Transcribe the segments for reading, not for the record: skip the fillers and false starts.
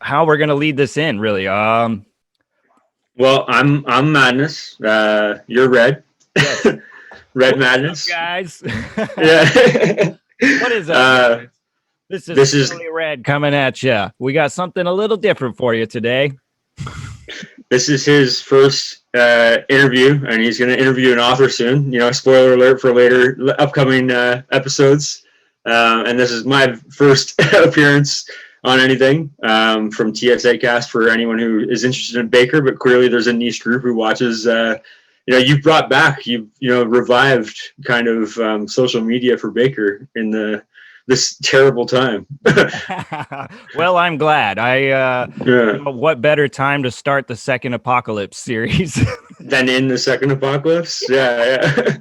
how we're gonna lead this in, really. Well, I'm Madness. You're Red. Yes. Red What's up, Madness. guys? Yeah. What is up, uh, guys? This is this is Curly Red coming at you. We got something a little different for you today. this is his first interview, and he's going to interview an author soon. Spoiler alert for later upcoming episodes. And this is my first appearance on anything from TSACast for anyone who is interested in Bakker, but clearly there's a niche group who watches. You've brought back, revived kind of social media for Bakker in this terrible time. Well, I'm glad. Yeah. What better time to start the second Apocalypse series? Than in the second Apocalypse? Yeah.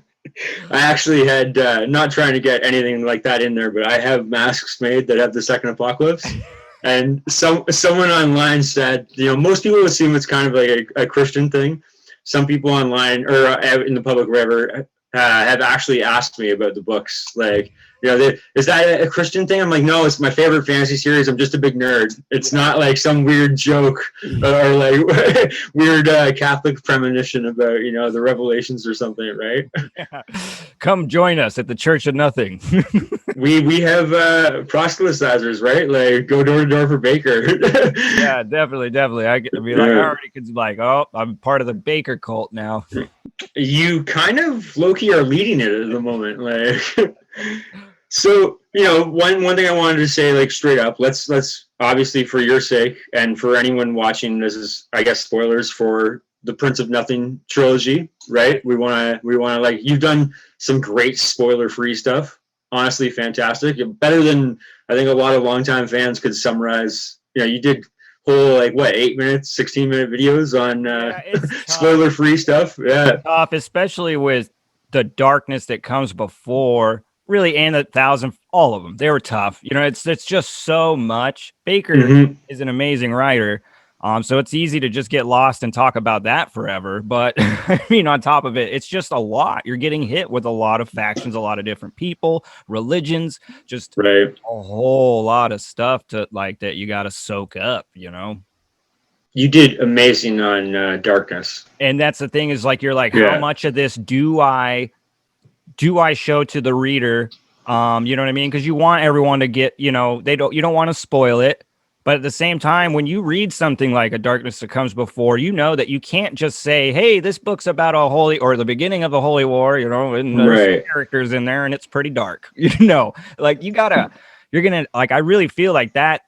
I actually had, not trying to get anything like that in there, but I have masks made that have the second Apocalypse. And someone online said, most people assume it's kind of like a Christian thing. Some people online or in the public, wherever, have actually asked me about the books. Like, is that a Christian thing? I'm like, no, it's my favorite fantasy series. I'm just a big nerd. It's not like some weird joke or like weird Catholic premonition about, the revelations or something, right? Yeah. Come join us at the Church of Nothing. we have proselytizers, right? Like, go door to door for Bakker. Yeah, definitely. I mean, like, I already could like, oh, I'm part of the Bakker cult now. You kind of low-key are leading it at the moment. Like, so, one thing I wanted to say, like, straight up, let's obviously, for your sake and for anyone watching, this is, I guess, spoilers for the Prince of Nothing trilogy, right? We want to like, you've done some great spoiler-free stuff. Honestly, fantastic. Better than I think a lot of longtime fans could summarize. You did whole, like, what, 8 minutes, 16-minute videos on spoiler-free stuff. Yeah. Tough, especially with the darkness that comes before, really, and 1,000, all of them. They were tough. It's just so much. Bakker is an amazing writer. So it's easy to just get lost and talk about that forever. But I mean, on top of it, it's just a lot. You're getting hit with a lot of factions, a lot of different people, religions, just right. a whole lot of stuff to like that you got to soak up, You did amazing on Darkness. And that's the thing is, like, you're like, Yeah. how much of this do I show to the reader? You know what I mean? Because you want everyone to get, you don't want to spoil it. But at the same time, when you read something like A Darkness That Comes Before, you know that you can't just say, hey, this book's about or the beginning of the Holy War, and there's some characters in there and it's pretty dark. Like, you're gonna, like, I really feel like that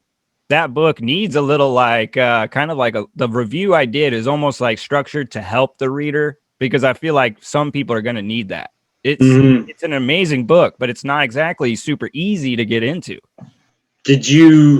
book needs a little, like, kind of like the review I did is almost like structured to help the reader, because I feel like some people are going to need that. It's an amazing book, but it's not exactly super easy to get into. Did you,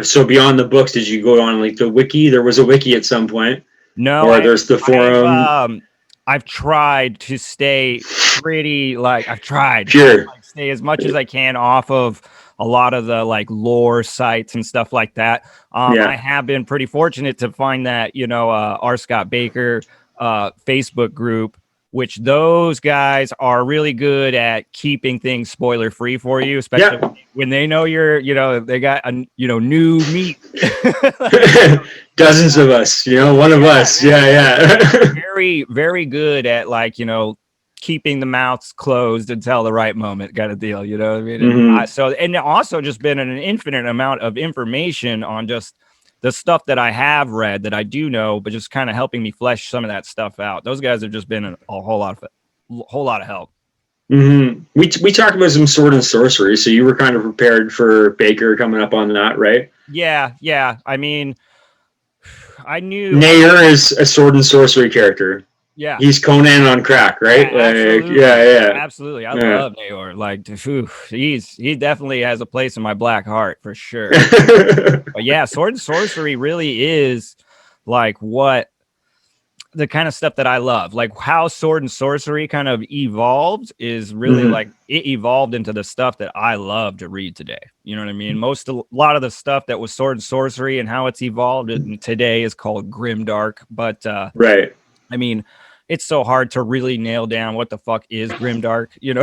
so beyond the books, did you go on, like, the wiki? There was a wiki at some point. No, or there's the forum. I've tried to stay pretty, like, I've tried Sure. to, like, stay as much as I can off of a lot of the, like, lore sites and stuff like that. I have been pretty fortunate to find that, R. Scott Bakker Facebook group, which those guys are really good at keeping things spoiler free for you, especially when they know they got new meat. Dozens of us, one of us. Yeah. Very, very good at, like, keeping the mouths closed until the right moment kind of deal. You know what I mean? And also just been an infinite amount of information on just the stuff that I have read that I do know, but just kind of helping me flesh some of that stuff out. Those guys have just been a whole lot of help. We talked about some sword and sorcery, so you were kind of prepared for Bakker coming up on that, right? Yeah. I mean, I knew Nair is a sword and sorcery character. Yeah, he's Conan on crack, right? Absolutely. I love Naor. Like, he definitely has a place in my black heart for sure. But yeah, sword and sorcery really is like what the kind of stuff that I love. Like, how sword and sorcery kind of evolved is really like it evolved into the stuff that I love to read today. You know what I mean? A lot of the stuff that was sword and sorcery and how it's evolved today is called grimdark. But right. I mean, it's so hard to really nail down what the fuck is grimdark, you know.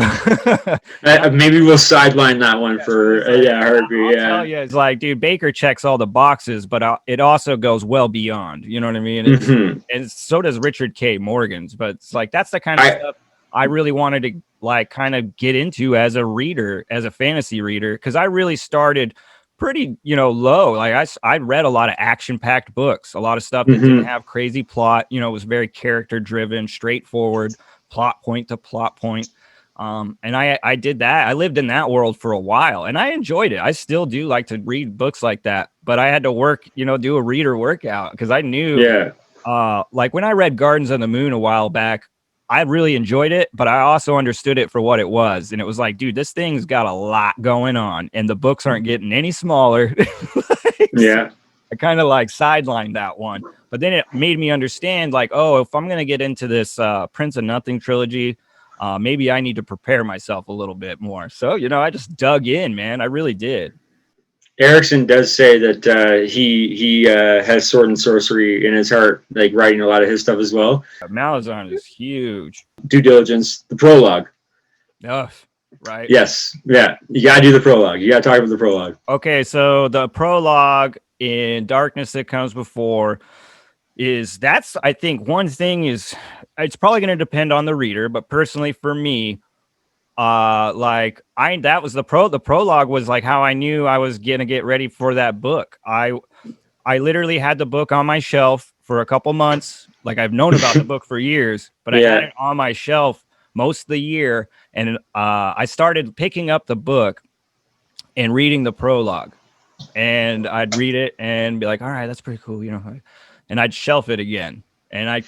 Maybe we'll sideline that one for I'll tell you, it's like, dude, Bakker checks all the boxes, but it also goes well beyond, you know what I mean? And so does Richard K. Morgan's, but it's like, that's the kind of stuff I really wanted to like kind of get into as a reader, as a fantasy reader, because I really started pretty, low. Like I read a lot of action-packed books, a lot of stuff that didn't have crazy plot, it was very character driven, straightforward, plot point to plot point. And I did that. I lived in that world for a while and I enjoyed it. I still do like to read books like that, but I had to work, do a reader workout because I knew, like when I read Gardens of the Moon a while back, I really enjoyed it, but I also understood it for what it was. And it was like, dude, this thing's got a lot going on and the books aren't getting any smaller. Yeah. I kind of like sidelined that one, but then it made me understand like, oh, if I'm going to get into this Prince of Nothing trilogy, maybe I need to prepare myself a little bit more. So, I just dug in, man. I really did. Erickson does say that he has sword and sorcery in his heart, like writing a lot of his stuff as well. Malazan is huge. Due diligence, the prologue. Oh, right. Yes. Yeah. You got to do the prologue. You got to talk about the prologue. Okay. So the prologue in Darkness That Comes Before I think one thing is, it's probably going to depend on the reader, but personally for me, that was the prologue was like how I knew I was gonna get ready for that book. I literally had the book on my shelf for a couple months. Like I've known about the book for years, but I had it on my shelf most of the year. And I started picking up the book and reading the prologue, and I'd read it and be like, all right, that's pretty cool, and I'd shelf it again, and I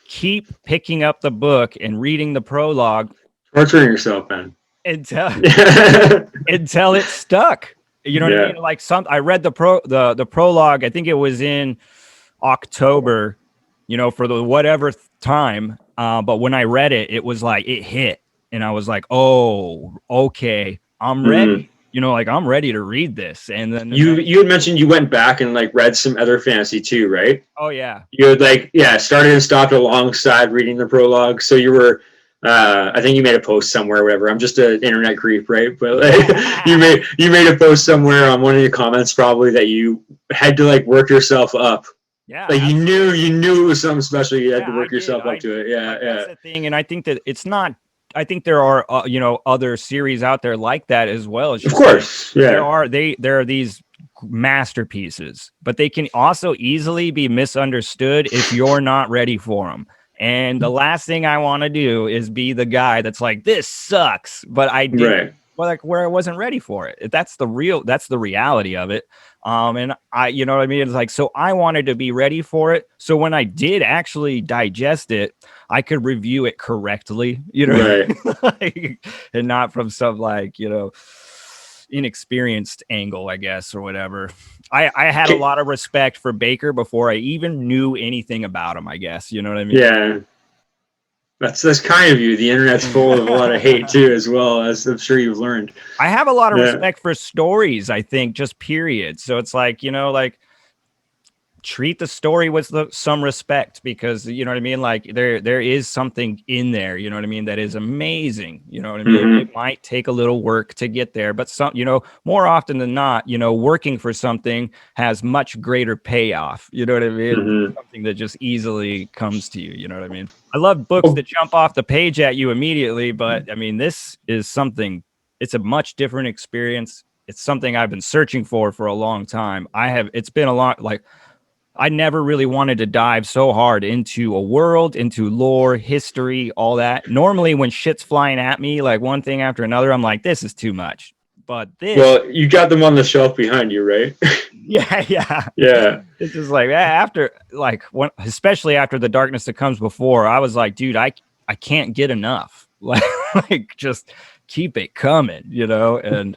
keep picking up the book and reading the prologue. Torturing yourself, man. Until it stuck. You know what I mean? Like I read the prologue. I think it was in October, for the whatever time. But when I read it, it was like it hit, and I was like, "Oh, okay, I'm ready." I'm ready to read this. And then you had mentioned you went back and like read some other fantasy too, right? Oh yeah. You had started and stopped alongside reading the prologue, so you were. I think you made a post somewhere, or whatever. I'm just an internet creep, right? But like, you made a post somewhere on one of the comments, probably, that you had to like work yourself up. Yeah, like you knew it was something special. You had to work yourself up to it. Yeah, that's the thing, and I think that it's not. I think there are other series out there like that as well. It's just, of course, there are these masterpieces, but they can also easily be misunderstood if you're not ready for them. And the last thing I want to do is be the guy that's like, this sucks, but I did, well, like where I wasn't ready for it. That's the reality of it. And I, what I mean? It's like, so I wanted to be ready for it. So when I did actually digest it, I could review it correctly, like, and not from some like, inexperienced angle, I guess, or whatever. I had a lot of respect for Bakker before I even knew anything about him, I guess. You know what I mean? Yeah. That's kind of you. The internet's full of a lot of hate too, as well, as I'm sure you've learned. I have a lot of respect for stories, I think, just period. So it's like, treat the story with some respect, because you know what I mean, like there is something in there, you know what I mean, that is amazing, you know what I mean. It might take a little work to get there, but some, more often than not, working for something has much greater payoff, you know what I mean. Something that just easily comes to you, you know what I mean. I love books that jump off the page at you immediately, but I mean, this is something, it's a much different experience. It's something I've been searching for a long time. It's been a lot, like, I never really wanted to dive so hard into a world, into lore, history, all that. Normally when shit's flying at me, like one thing after another, I'm like, this is too much. But this... Well, you got them on the shelf behind you, right? Yeah. It's just like, after, like, especially after The Darkness That Comes Before, I was like, dude, I can't get enough. Like, just keep it coming, and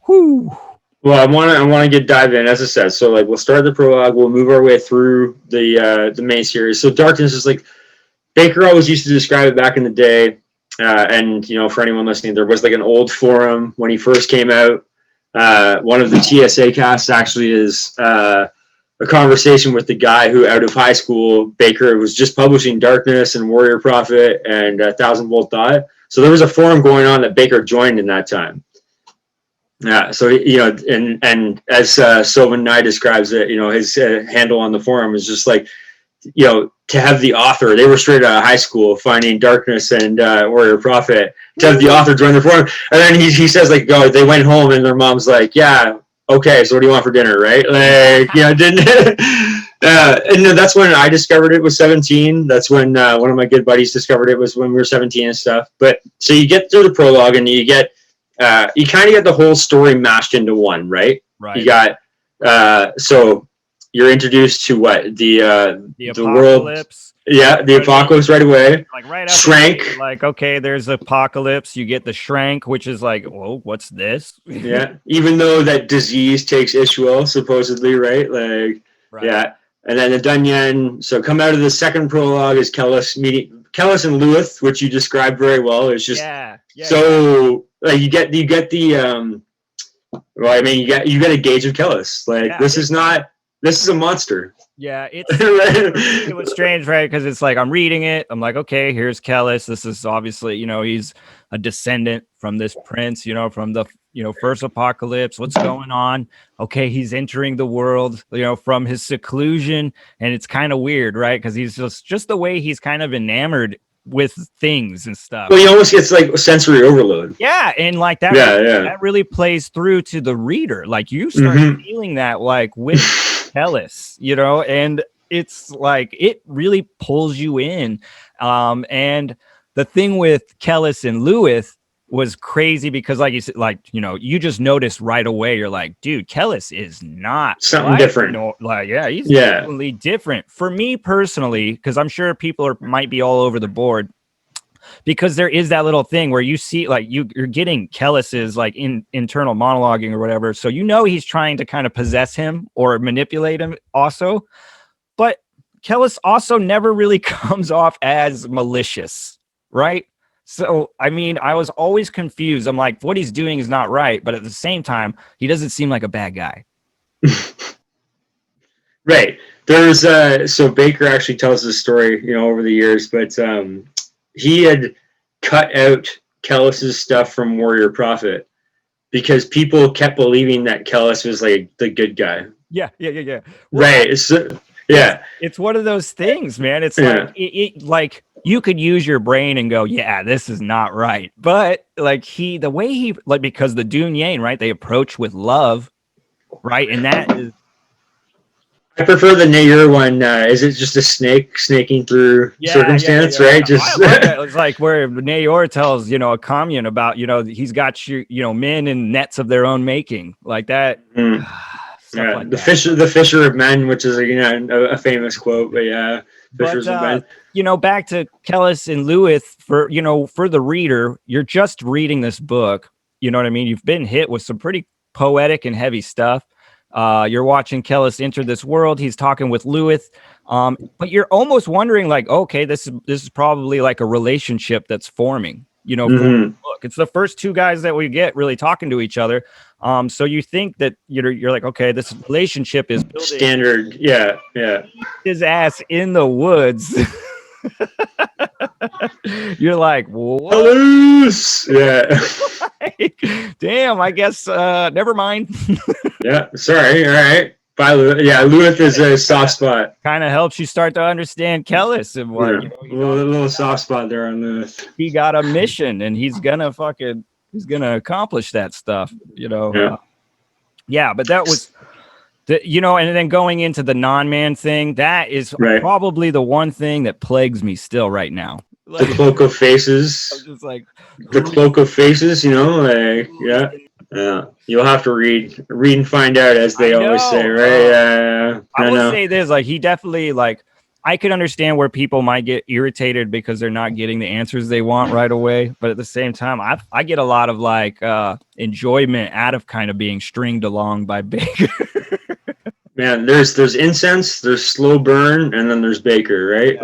whoo. Well, I want to dive in, as I said. So, like, we'll start the prologue. We'll move our way through the main series. So, Darkness is like, Bakker always used to describe it back in the day. And for anyone listening, there was like an old forum when he first came out. One of the TSAcasts actually is a conversation with the guy who, out of high school, Bakker was just publishing Darkness and Warrior Prophet and 1000 Volt Thought. So there was a forum going on that Bakker joined in that time. Yeah, so and as Sylvan Nye describes it, his handle on the forum is just like, to have the author, they were straight out of high school finding Darkness and Warrior Prophet, to have the author join the forum. And then he says, like, they went home and their mom's like, yeah, okay, so what do you want for dinner, right? Like, didn't and that's when I discovered it, was 17. That's when one of my good buddies discovered it, was when we were 17 and stuff. But so you get through the prologue and you kind of get the whole story mashed into one, right? Right. You got so you're introduced to what the apocalypse. World, the apocalypse right away. Like right after Shrank. Like, okay, there's apocalypse. You get the Shrank, which is like, whoa, what's this? Yeah, even though that disease takes Ishmael supposedly, right? Like, right. Yeah, and then the Dunyan. So come out of the second prologue is Kellis meeting Kellis and Luith, which you described very well. It's just like you get the well, I mean, you get a gauge of Kellis. Like, this is a monster. Yeah, it was strange, right? Because it's like I'm reading it, I'm like, okay, here's Kellis. This is obviously, he's a descendant from this prince, from the first apocalypse. What's going on? Okay, he's entering the world, from his seclusion, and it's kind of weird, right? Because he's just the way he's kind of enamored with things and stuff. Well, he almost gets like sensory overload. Yeah, and like that. That really plays through to the reader. Like you start feeling that, like with Kellis, and it's like it really pulls you in. And the thing with Kellis and Luith was crazy because, like you said, you just notice right away. You're like, dude, Kellis is not something different. He's definitely different. For me personally, because I'm sure people might be all over the board. Because there is that little thing where you see, like, you're getting Kellis's like internal monologuing or whatever, so he's trying to kind of possess him or manipulate him also. But Kellis also never really comes off as malicious, right? So I mean, I was always confused. I'm like, what he's doing is not right, but at the same time, he doesn't seem like a bad guy. Right. There's so Bakker actually tells this story, over the years, but he had cut out Kellis's stuff from Warrior Prophet because people kept believing that Kellis was like the good guy. Yeah. Well, right. It's one of those things, man. It's like like you could use your brain and go, yeah, this is not right. But like the way he because the Dunyan, right? They approach with love, right? And that is. I prefer the Nayer one. Is it just a snake snaking through circumstance, right? Just I like that. It's like where Nayer tells a commune about he's got men in nets of their own making, like that. Like the Fisher of Men, which is a famous quote, but Fishers of Men. Back to Kellis and Luith for the reader, you're just reading this book. You know what I mean? You've been hit with some pretty poetic and heavy stuff. You're watching Kellis enter this world. He's talking with Luith, but you're almost wondering, like, okay, this is probably like a relationship that's forming. For the book. It's the first two guys that we get really talking to each other. So you think that you're like, okay, this relationship is building. Standard, yeah. His ass in the woods. You're like, what? Loose. Yeah. Like, damn, I guess never mind. Yeah, sorry. All right. Bye, Luith. Yeah, Luith is a soft spot. Kind of helps you start to understand Kellis and what a little soft spot there on Luith. He got a mission and he's gonna accomplish that stuff, but that was and then going into the non-man thing, that is probably the one thing that plagues me still right now. Like, the cloak of faces. I'm just like the cloak of faces, you'll have to read and find out, as they always say, right? I will say this, like, he definitely, like, I could understand where people might get irritated because they're not getting the answers they want right away, but at the same time, I get a lot of like enjoyment out of kind of being stringed along by Bakker. Man, there's incense, there's slow burn, and then there's Bakker, right?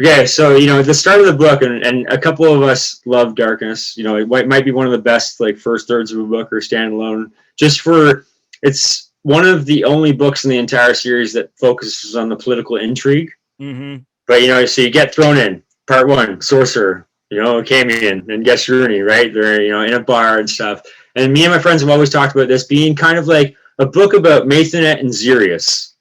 Okay, so the start of the book, and a couple of us love Darkness. It might be one of the best like first thirds of a book or standalone. Just for it's one of the only books in the entire series that focuses on the political intrigue. Mm-hmm. But, you know, so you get thrown in part one, sorcerer, you know, Camion and guess Rooney, right? They're, you know, in a bar and stuff. And me and my friends have always talked about this being kind of like a book about Maithanet and Xerius.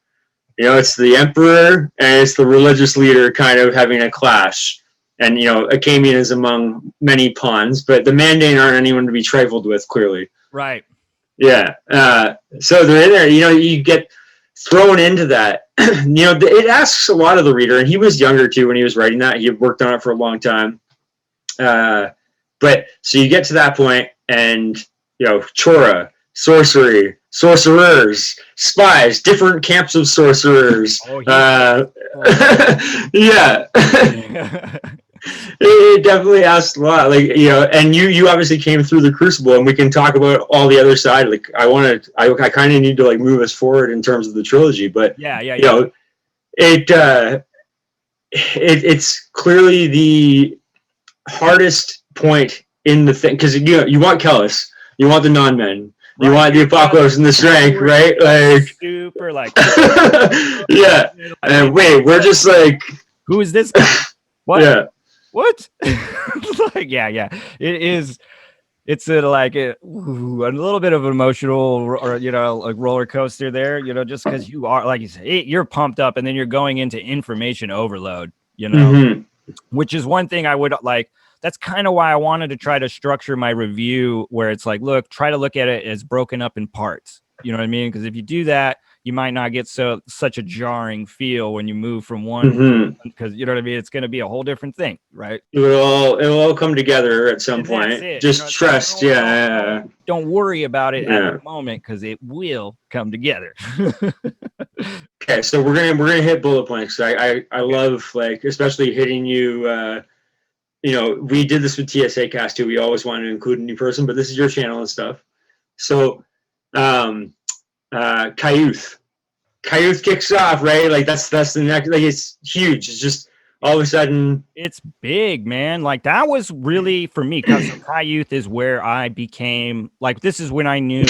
You know, it's the emperor and it's the religious leader kind of having a clash. And, you know, Acamian is among many pawns, but the Mandane aren't anyone to be trifled with, clearly. Right. Yeah. So they're in there, you know, you get thrown into that. You know, it asks a lot of the reader, and he was younger too when he was writing that. He had worked on it for a long time. But so you get to that point, and, you know, Chora, sorcery, sorcerers, spies, different camps of sorcerers. Yeah. It definitely asks a lot, like, you know, and you obviously came through the Crucible, and we can talk about all the other side. Like, I kind of need to like move us forward in terms of the trilogy, but yeah. You know, it's clearly the hardest point in the thing, because you want Kellis, you want the non-men, you want the Apocalypse and the Strength, right? Like super, like yeah. And wait, we're just like, who is this guy? What? Yeah. What? Like, yeah. It is. It's a little bit of an emotional, or, you know, like roller coaster there, you know, just because you are, like you say, you're pumped up, and then you're going into information overload, you know, which is one thing I would like. That's kind of why I wanted to try to structure my review where it's like, try to look at it as broken up in parts. You know what I mean? Because if you do that, you might not get such a jarring feel when you move from one, because you know what I mean. It's going to be a whole different thing, right? It'll all come together at some point. Just, you know, trust, Don't worry about it at the moment, because it will come together. Okay, so we're gonna hit bullet points. I love, like, especially hitting you. You know, we did this with TSACast too. We always wanted to include a new person, but this is your channel and stuff. So. Kayuth kicks off, right? Like that's the next, like, it's huge. It's just all of a sudden it's big, man. Like that was really for me, because Kayuth is where I became like, this is when I knew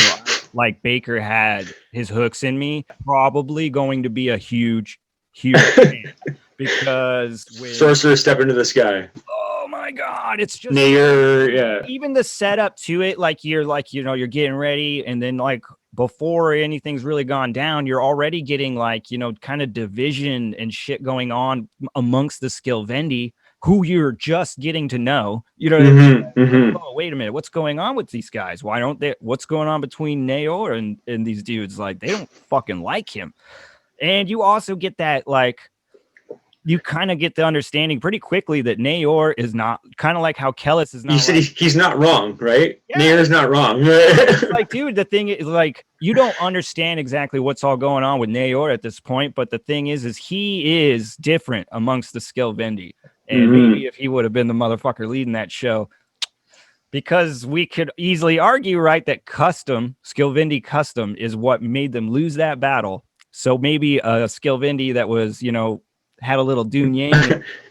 like Bakker had his hooks in me, probably going to be a huge fan. Because Sorcerer Step into the Sky. Oh my God, it's just even the setup to it, like you're getting ready, and then like before anything's really gone down, you're already getting like, you know, kind of division and shit going on amongst the Skilvendi, who you're just getting to know. You know what I mean? Oh, wait a minute, what's going on with these guys? Why don't they? What's going on between Naor and these dudes? Like, they don't fucking like him. And you also get that, like, you kind of get the understanding pretty quickly that Naor is not, kind of like how Kellis is not. You said he's not wrong, right? Yeah. Naor is not wrong. Like, dude, the thing is, like, you don't understand exactly what's all going on with Naor at this point, but the thing is he is different amongst the Skilvendi. And maybe if he would have been the motherfucker leading that show, because we could easily argue, right, that Skilvendi custom is what made them lose that battle. So maybe a Skilvendi that was, you know, had a little Dune Yang,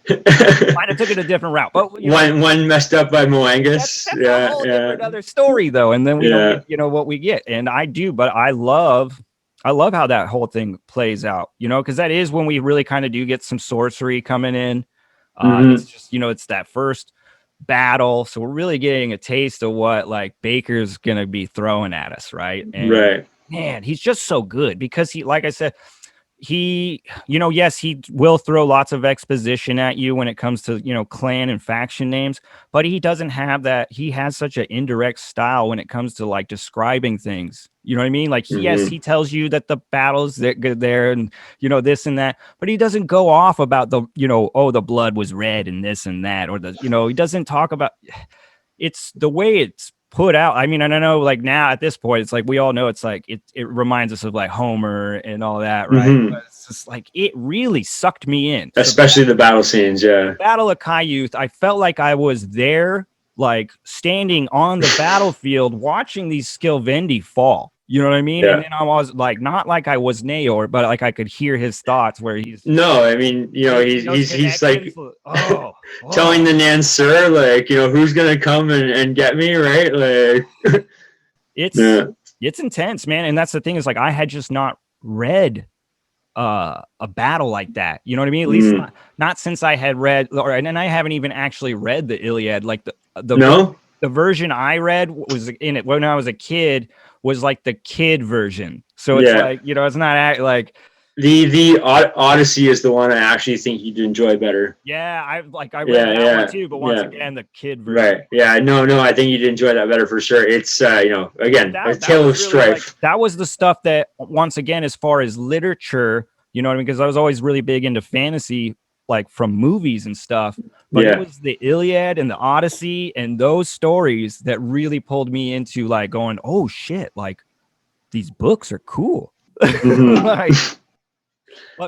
might have took it a different route. But one messed up by Moangus. That's a whole different other story, though. And then we don't get, you know, what we get. And I do, but I love how that whole thing plays out, you know, because that is when we really kind of do get some sorcery coming in. It's just, you know, it's that first battle, so we're really getting a taste of what like Bakker's gonna be throwing at us, right? And man, he's just so good, because he, like I said, he, you know, yes, he will throw lots of exposition at you when it comes to, you know, clan and faction names, but he doesn't have that. He has such an indirect style when it comes to like describing things. You know what I mean? Like, yes, he tells you that the battles there and, you know, this and that, but he doesn't go off about the, you know, oh, the blood was red and this and that, or the, you know, he doesn't talk about, it's the way it's put out. I mean, and I know, like, now at this point, it's like we all know it's like it reminds us of like Homer and all that, right? But it's just like it really sucked me in, especially the battle scenes. The Battle of Kayuth, I felt like I was there, like standing on the battlefield, watching these Skilvendi fall. You know what I mean? And then I was like, not like I was Naor, but like I could hear his thoughts where he's. No, I mean, you know, he's like telling the Nansur, like, you know, who's gonna come and get me, right? Like, it's It's intense, man. And that's the thing is like I had just not read a battle like that. You know what I mean? At least not since I had read, and I haven't even actually read the Iliad. Like the version I read was in it when I was a kid was like the kid version. So it's like, you know, it's not like the Odyssey is the one I actually think you'd enjoy better. Yeah, I read that one too, but once again, the kid version. Right. Yeah. No, I think you'd enjoy that better for sure. It's you know, again, a tale of strife. Really that was the stuff that once again, as far as literature, you know what I mean? Because I was always really big into fantasy, like from movies and stuff. But it was the Iliad and the Odyssey and those stories that really pulled me into like going, oh shit, like these books are cool. Like,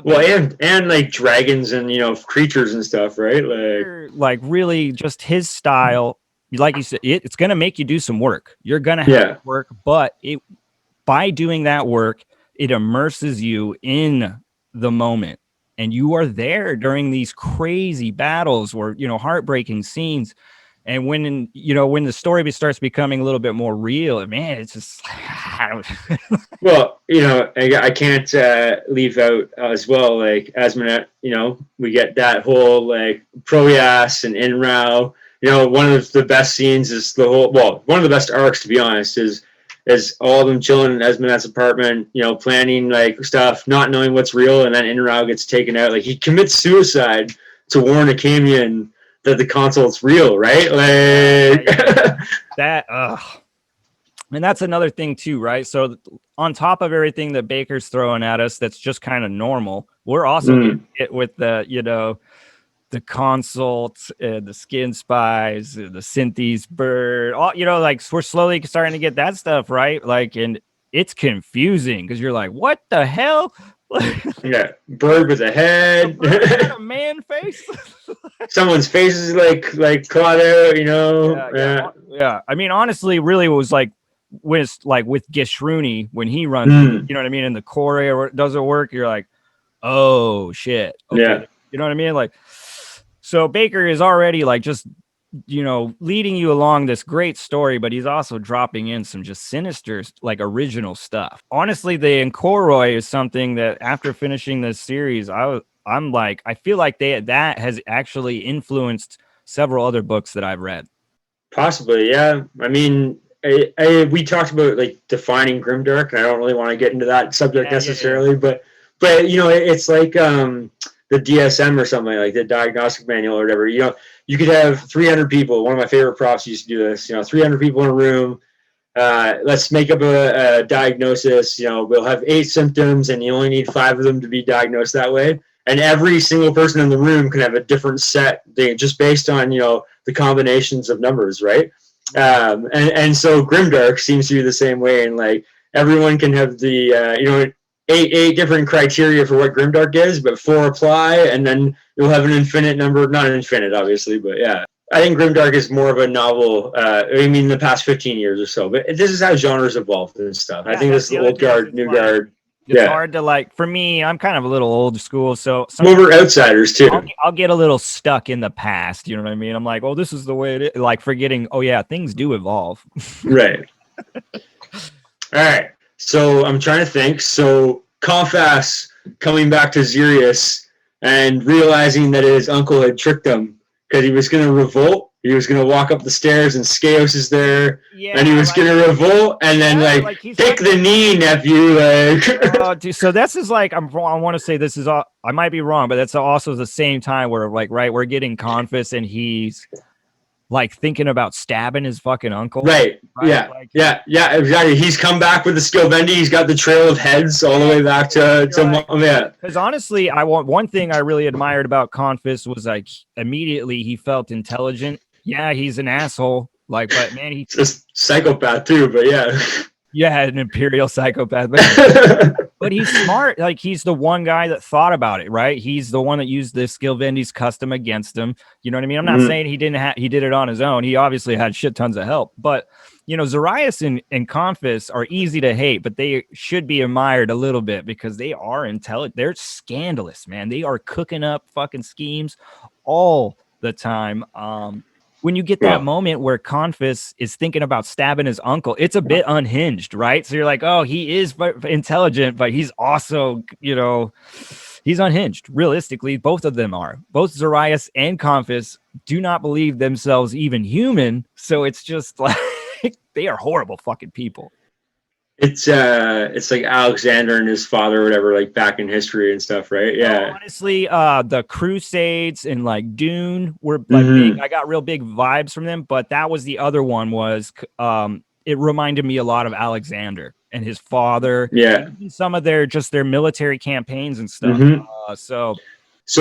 well, and like dragons and, you know, creatures and stuff, right? Like really just his style. Like you said, it's going to make you do some work. You're going to have to work, but by doing that work, it immerses you in the moment. And you are there during these crazy battles or, you know, heartbreaking scenes. And when, you know, when the story starts becoming a little bit more real, man, it's just. Well, you know, I can't leave out as well, like Asmonet, you know, we get that whole like Proyas and Inrao. You know, one of the best scenes is one of the best arcs, to be honest, is all of them chilling in Asmonet's apartment, you know, planning like stuff, not knowing what's real, and then Inrao gets taken out. Like he commits suicide to warn Acamian that the consul's real, right? Like that. And that's another thing too, right? So on top of everything that Bakker's throwing at us, that's just kind of normal. We're also getting hit with the, you know, the consult, the skin spies, the Synthes bird, all, you know, like we're slowly starting to get that stuff, right? Like, and it's confusing because you're like, what the hell? Yeah, bird with a head, a man face. Someone's face is like clawed out, you know. Yeah. I mean, honestly, really, it was like with Gishruni when he runs, you know what I mean, in the core area where it doesn't work. You're like, oh shit, okay. Yeah, you know what I mean, like. So Bakker is already like just, you know, leading you along this great story, but he's also dropping in some just sinister, like original stuff. Honestly, the Enkoroi is something that after finishing this series, I'm like, I feel like that has actually influenced several other books that I've read. Possibly, yeah. I mean, we talked about like defining grimdark, and I don't really want to get into that subject necessarily, but you know, it's like the DSM or something, like the diagnostic manual or whatever. You know, you could have 300 people. One of my favorite profs used to do this. You know, 300 people in a room. Let's make up a diagnosis. You know, we'll have 8 symptoms, and you only need 5 of them to be diagnosed that way. And every single person in the room can have a different set thing, just based on, you know, the combinations of numbers, right? And so grimdark seems to be the same way, and like everyone can have the you know, eight different criteria for what grimdark is, but 4 apply, and then you'll have an infinite number, not infinite obviously, but yeah. I think grimdark is more of a novel, I mean the past 15 years or so, but this is how genres evolved and stuff. I think this is old guard, new guard. It's hard to like, for me, I'm kind of a little old school, so we're outsiders too. I'll get a little stuck in the past, you know what I mean? I'm like, oh, this is the way it is, like forgetting, oh yeah, things do evolve. Right. All right. So I'm trying to think. So Kafas coming back to Xerius and realizing that his uncle had tricked him because he was going to revolt. He was going to walk up the stairs, and Skaos is there, and he was going to revolt, and then like take the knee, nephew. Like, dude, so this is like I want to say this is I might be wrong, but that's also the same time where like we're getting Confus, and he's like thinking about stabbing his fucking uncle. Right? Yeah. Like, yeah. Exactly. He's come back with the Skillvendi. He's got the trail of heads all the way back to yeah. Because honestly, one thing I really admired about Confus was like immediately he felt intelligent. Yeah, he's an asshole. Like, but man, he's just psychopath too. But yeah. Yeah, an imperial psychopath. But he's smart. Like, he's the one guy that thought about it, right? He's the one that used the Skillvendi's custom against him. You know what I mean? I'm not saying he did it on his own. He obviously had shit tons of help. But, you know, Xerius and Confus are easy to hate, but they should be admired a little bit because they are intelligent. They're scandalous, man. They are cooking up fucking schemes all the time. when you get that moment where Confus is thinking about stabbing his uncle, it's a bit unhinged, right? So you're like, oh, he is intelligent, but he's also, he's unhinged. Realistically, both of them are. Both Zarias and Confus do not believe themselves even human. So it's just like they are horrible fucking people. It's like Alexander and his father or whatever, like back in history and stuff, right? Yeah. Honestly, the Crusades and like Dune were like big. I got real big vibes from them, but that was the other one was it reminded me a lot of Alexander and his father. Yeah. Some of their military campaigns and stuff. So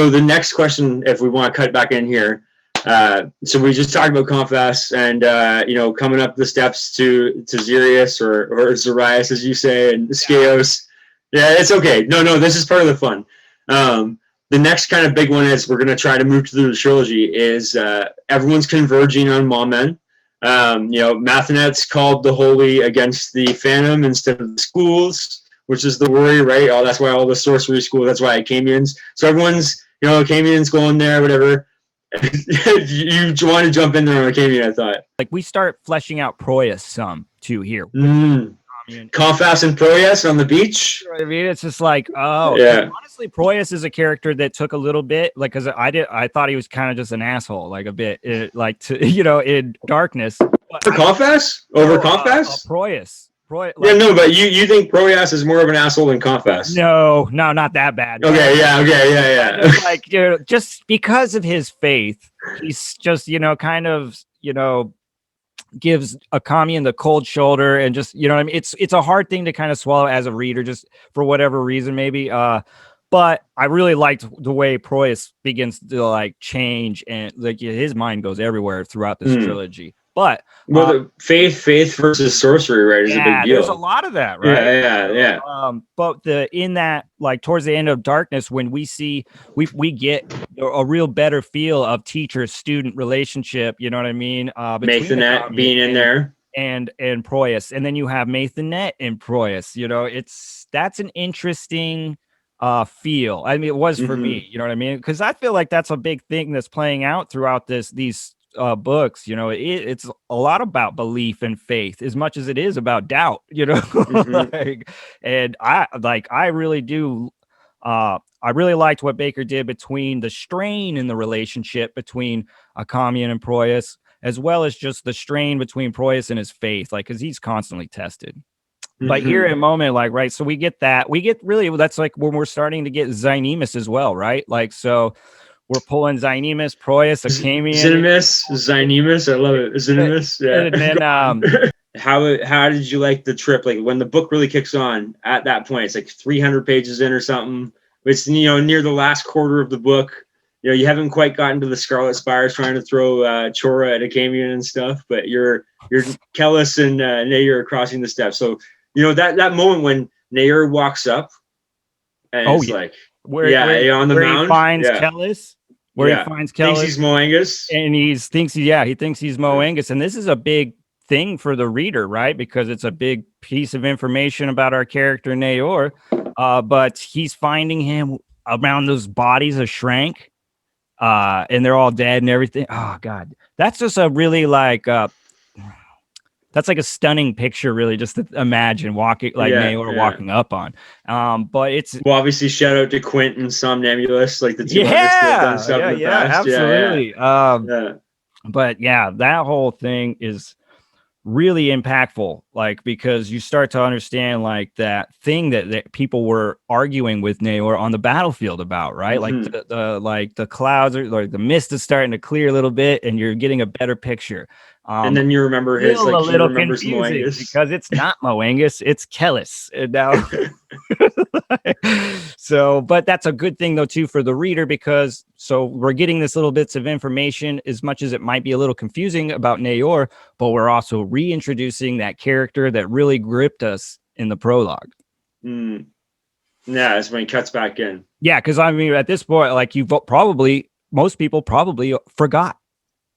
the next question, if we want to cut back in here, so we just talked about Confess and coming up the steps to Zirius or Zarias, as you say, and Skeos. Yeah, it's okay. No, this is part of the fun. The next kind of big one is we're going to try to move to the trilogy is everyone's converging on Mamen. Mathenet's called the Holy against the Phantom instead of the schools, which is the worry, right? Oh, that's why all the sorcery schools, that's why Acamians. So everyone's, Acamians going there, whatever. You want to jump in there on Acamian, I thought. Like we start fleshing out Proyas some too here. Confas and Proyas on the beach. I mean, it's just like, honestly, Proyas is a character that took a little bit, like, because I thought he was kind of just an asshole, like a bit, in darkness. For Confas? Over Confas? Proyas. But you think Proyas is more of an asshole than Confas? No, not that bad. Okay, yeah. Like, just because of his faith, he's just, gives Akamian the cold shoulder and just, I mean? It's a hard thing to kind of swallow as a reader, just for whatever reason, maybe. But I really liked the way Proyas begins to like change and like his mind goes everywhere throughout this trilogy. But the faith versus sorcery, right, is a big deal. There's a lot of that, right? Yeah. But in that, like towards the end of Darkness, when we get a real better feel of teacher-student relationship, you know what I mean? Mathanet being in there. And Proyas. And then you have Mathanet and Proyas. That's an interesting feel. I mean, it was for me, you know what I mean? Because I feel like that's a big thing that's playing out throughout these books. It's a lot about belief and faith as much as it is about doubt, and I really do I really liked what Bakker did between the strain in the relationship between Akamian and Proyas, as well as just the strain between Proyas and his faith, like because he's constantly tested. But here in a moment, like, right, so we get really, that's like when we're starting to get Zynemus as well, right? Like, so we're pulling Zynemus, Proyas, Acamian. Zynemus, I love it. Zynemus, yeah. And then, how did you like the trip? Like when the book really kicks on at that point, it's like 300 pages in or something. It's, near the last quarter of the book. You haven't quite gotten to the Scarlet Spires trying to throw Chora at Acamian and stuff, but you're Kellis and Nair are crossing the steps. So, that moment when Nair walks up and it's like, on the mound. He finds Kellis. He finds Kellis. Thinks he's Moangus. And he thinks he's Moangus. And this is a big thing for the reader, right? Because it's a big piece of information about our character, Naor. But he's finding him around those bodies of Shrank. And they're all dead and everything. Oh, God. That's just a really that's like a stunning picture, really, just to imagine walking Naor walking up on. But it's obviously shout out to Quint and Somnambulist, like the two artists that have done stuff in the past. Absolutely. But that whole thing is really impactful, like because you start to understand like that thing that people were arguing with Naor on the battlefield about, right? Like the clouds are like the mist is starting to clear a little bit, and you're getting a better picture. And then you remember his a little confusing because it's not Moangus, it's Kellis. And now, but that's a good thing though too for the reader, because we're getting this little bits of information, as much as it might be a little confusing about Naor, but we're also reintroducing that character that really gripped us in the prologue. Yeah, that's when he cuts back in. Yeah, because I mean, at this point, like most people probably forgot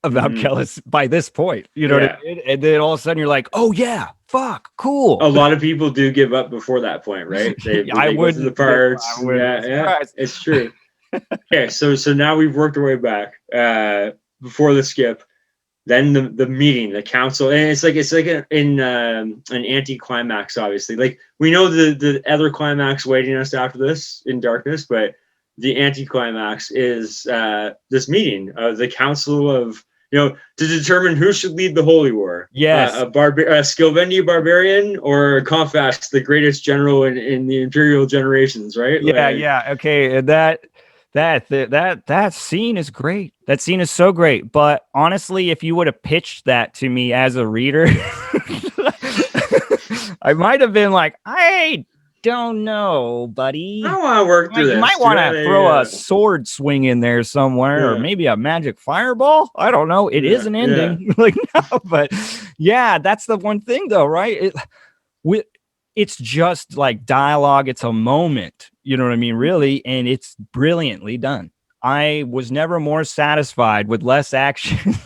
about Kellis by this point, what I mean? And then all of a sudden you're like, oh yeah, fuck, cool. A lot of people do give up before that point, right? I would the parts. It's true. Okay, so now we've worked our way back before the skip. then the meeting, the council, and it's like an anti-climax, obviously. Like we know the other climax waiting us after this in darkness, but the anti-climax is this meeting of the council of, to determine who should lead the holy war. Yes, a Skilvendi barbarian or Confast, the greatest general in the imperial generations, right? Yeah. Okay, that scene is great. That scene is so great. But honestly, if you would have pitched that to me as a reader, I might have been like, I don't know, buddy. I want to work through this. You might want to throw a sword swing in there somewhere, or maybe a magic fireball. I don't know. It is an ending. Like, no, but yeah, that's the one thing though, right? It's just like dialogue. It's a moment, you know what I mean? Really. And it's brilliantly done. I was never more satisfied with less action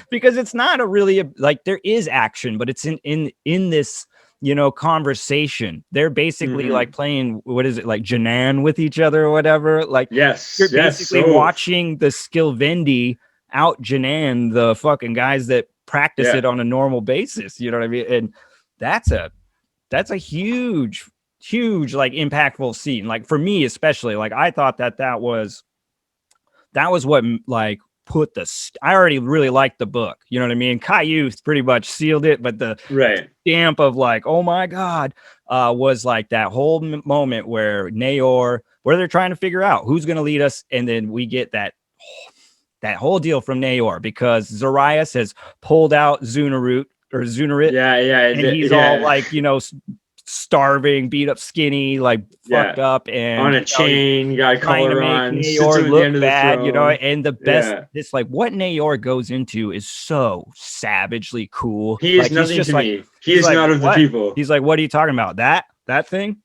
because it's not like there is action, but it's in this, conversation. They're basically like playing, what is it, like Janan with each other or whatever. Like, you're basically watching the Skilvendi out Janan, the fucking guys that practice it on a normal basis. You know what I mean? And that's a huge, like impactful scene. Like for me, especially, like I thought that was what like put I already really liked the book. You know what I mean? Caius pretty much sealed it, but the stamp of like, oh my God, was like that whole moment where where they're trying to figure out who's going to lead us. And then we get that whole deal from Naor because Zarias has pulled out Zunarit. And he's all like, starving, beat up, skinny, like fucked up, and on a chain, got collar on, Naor look bad, and the best. It's like what Naor goes into is so savagely cool. He is nothing to me. He is not of the people. He's like, what are you talking about? That thing?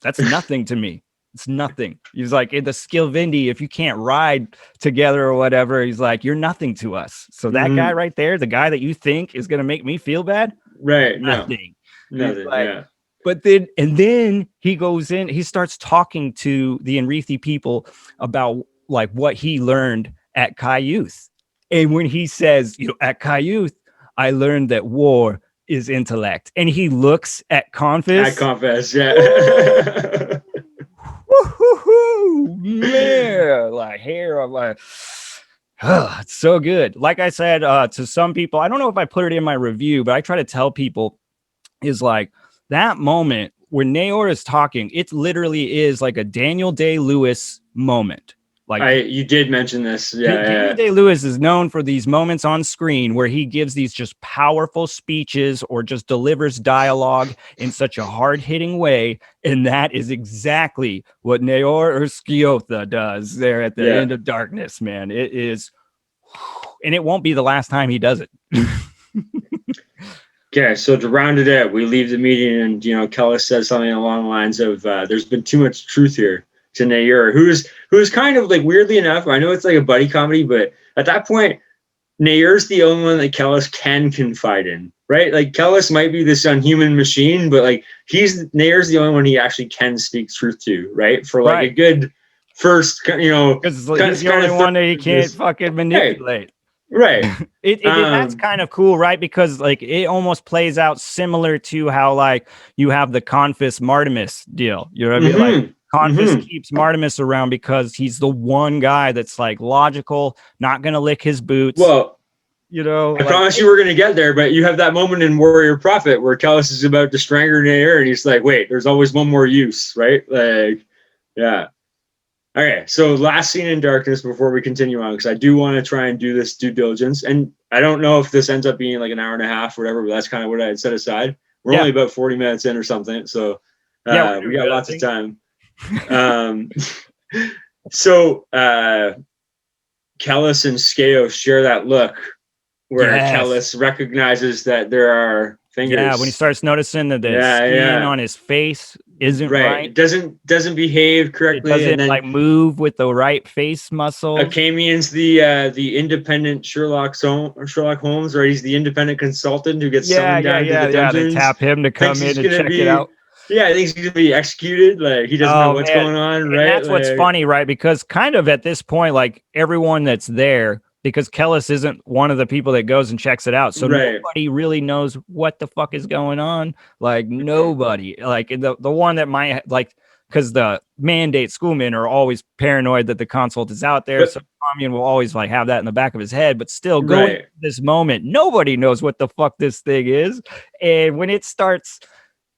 That's nothing to me. It's nothing. He's like, in the Skilvendi, if you can't ride together or whatever, he's like, you're nothing to us. So that guy right there, the guy that you think is going to make me feel bad, right? Nothing. Like, But then he goes in, he starts talking to the Enrithi people about like what he learned at Caius. And when he says, at Caius, I learned that war is intellect. And he looks at Confess. At Confess, yeah. Woo-hoo-hoo, man, like hair, I'm like, it's so good. Like I said, to some people, I don't know if I put it in my review, but I try to tell people is like that moment when Naor is talking, it literally is like a Daniel Day-Lewis moment. Like you did mention this. Daniel Day-Lewis is known for these moments on screen where he gives these just powerful speeches or just delivers dialogue in such a hard-hitting way. And that is exactly what Naor or Sciotha does there at the end of Darkness, man. It is, and it won't be the last time he does it. Okay, so to round it out, we leave the meeting and, Kellis says something along the lines of, there's been too much truth here to Naor, who's kind of like, weirdly enough, I know it's like a buddy comedy, but at that point, Naor's the only one that Kellis can confide in, right? Like Kellis might be this unhuman machine, but like Naor's the only one he actually can speak truth to, right? For like a good first, because he's the only one that he can't fucking manipulate. Right. That's kind of cool, right? Because like it almost plays out similar to how like you have the Confis Martimus deal. You know what I mean? Like Confis keeps Martimus around because he's the one guy that's like logical, not gonna lick his boots. Well, I promise you we're gonna get there, but you have that moment in Warrior Prophet where Kellis is about to strangle Naor and he's like, wait, there's always one more use, right? Like, yeah. Okay, so last scene in Darkness before we continue on, because I do want to try and do this due diligence. And I don't know if this ends up being like an hour and a half or whatever, but that's kind of what I had set aside. We're only about 40 minutes in or something. So we got lots of time. So Kellis and Skeo share that look where Kellis recognizes that there are fingers. Yeah, when he starts noticing that the skin on his face isn't right. Doesn't behave correctly. It doesn't like move with the right face muscle. Akamian's the independent Sherlock Holmes, right? He's the independent consultant who gets summoned down to the dungeons. They tap him to come in and check it out. Yeah, I think he's going to be executed. Like he doesn't know what's going on, right? And that's what's funny, right? Because kind of at this point, like everyone that's there, because Kellis isn't one of the people that goes and checks it out. So Right. nobody really knows what the fuck is going on. Like nobody, like the one that might like, because the mandate schoolmen are always paranoid that the consult is out there. But- so Commune will always like have that in the back of his head, but still going Right. to this moment, nobody knows what the fuck this thing is. And when it starts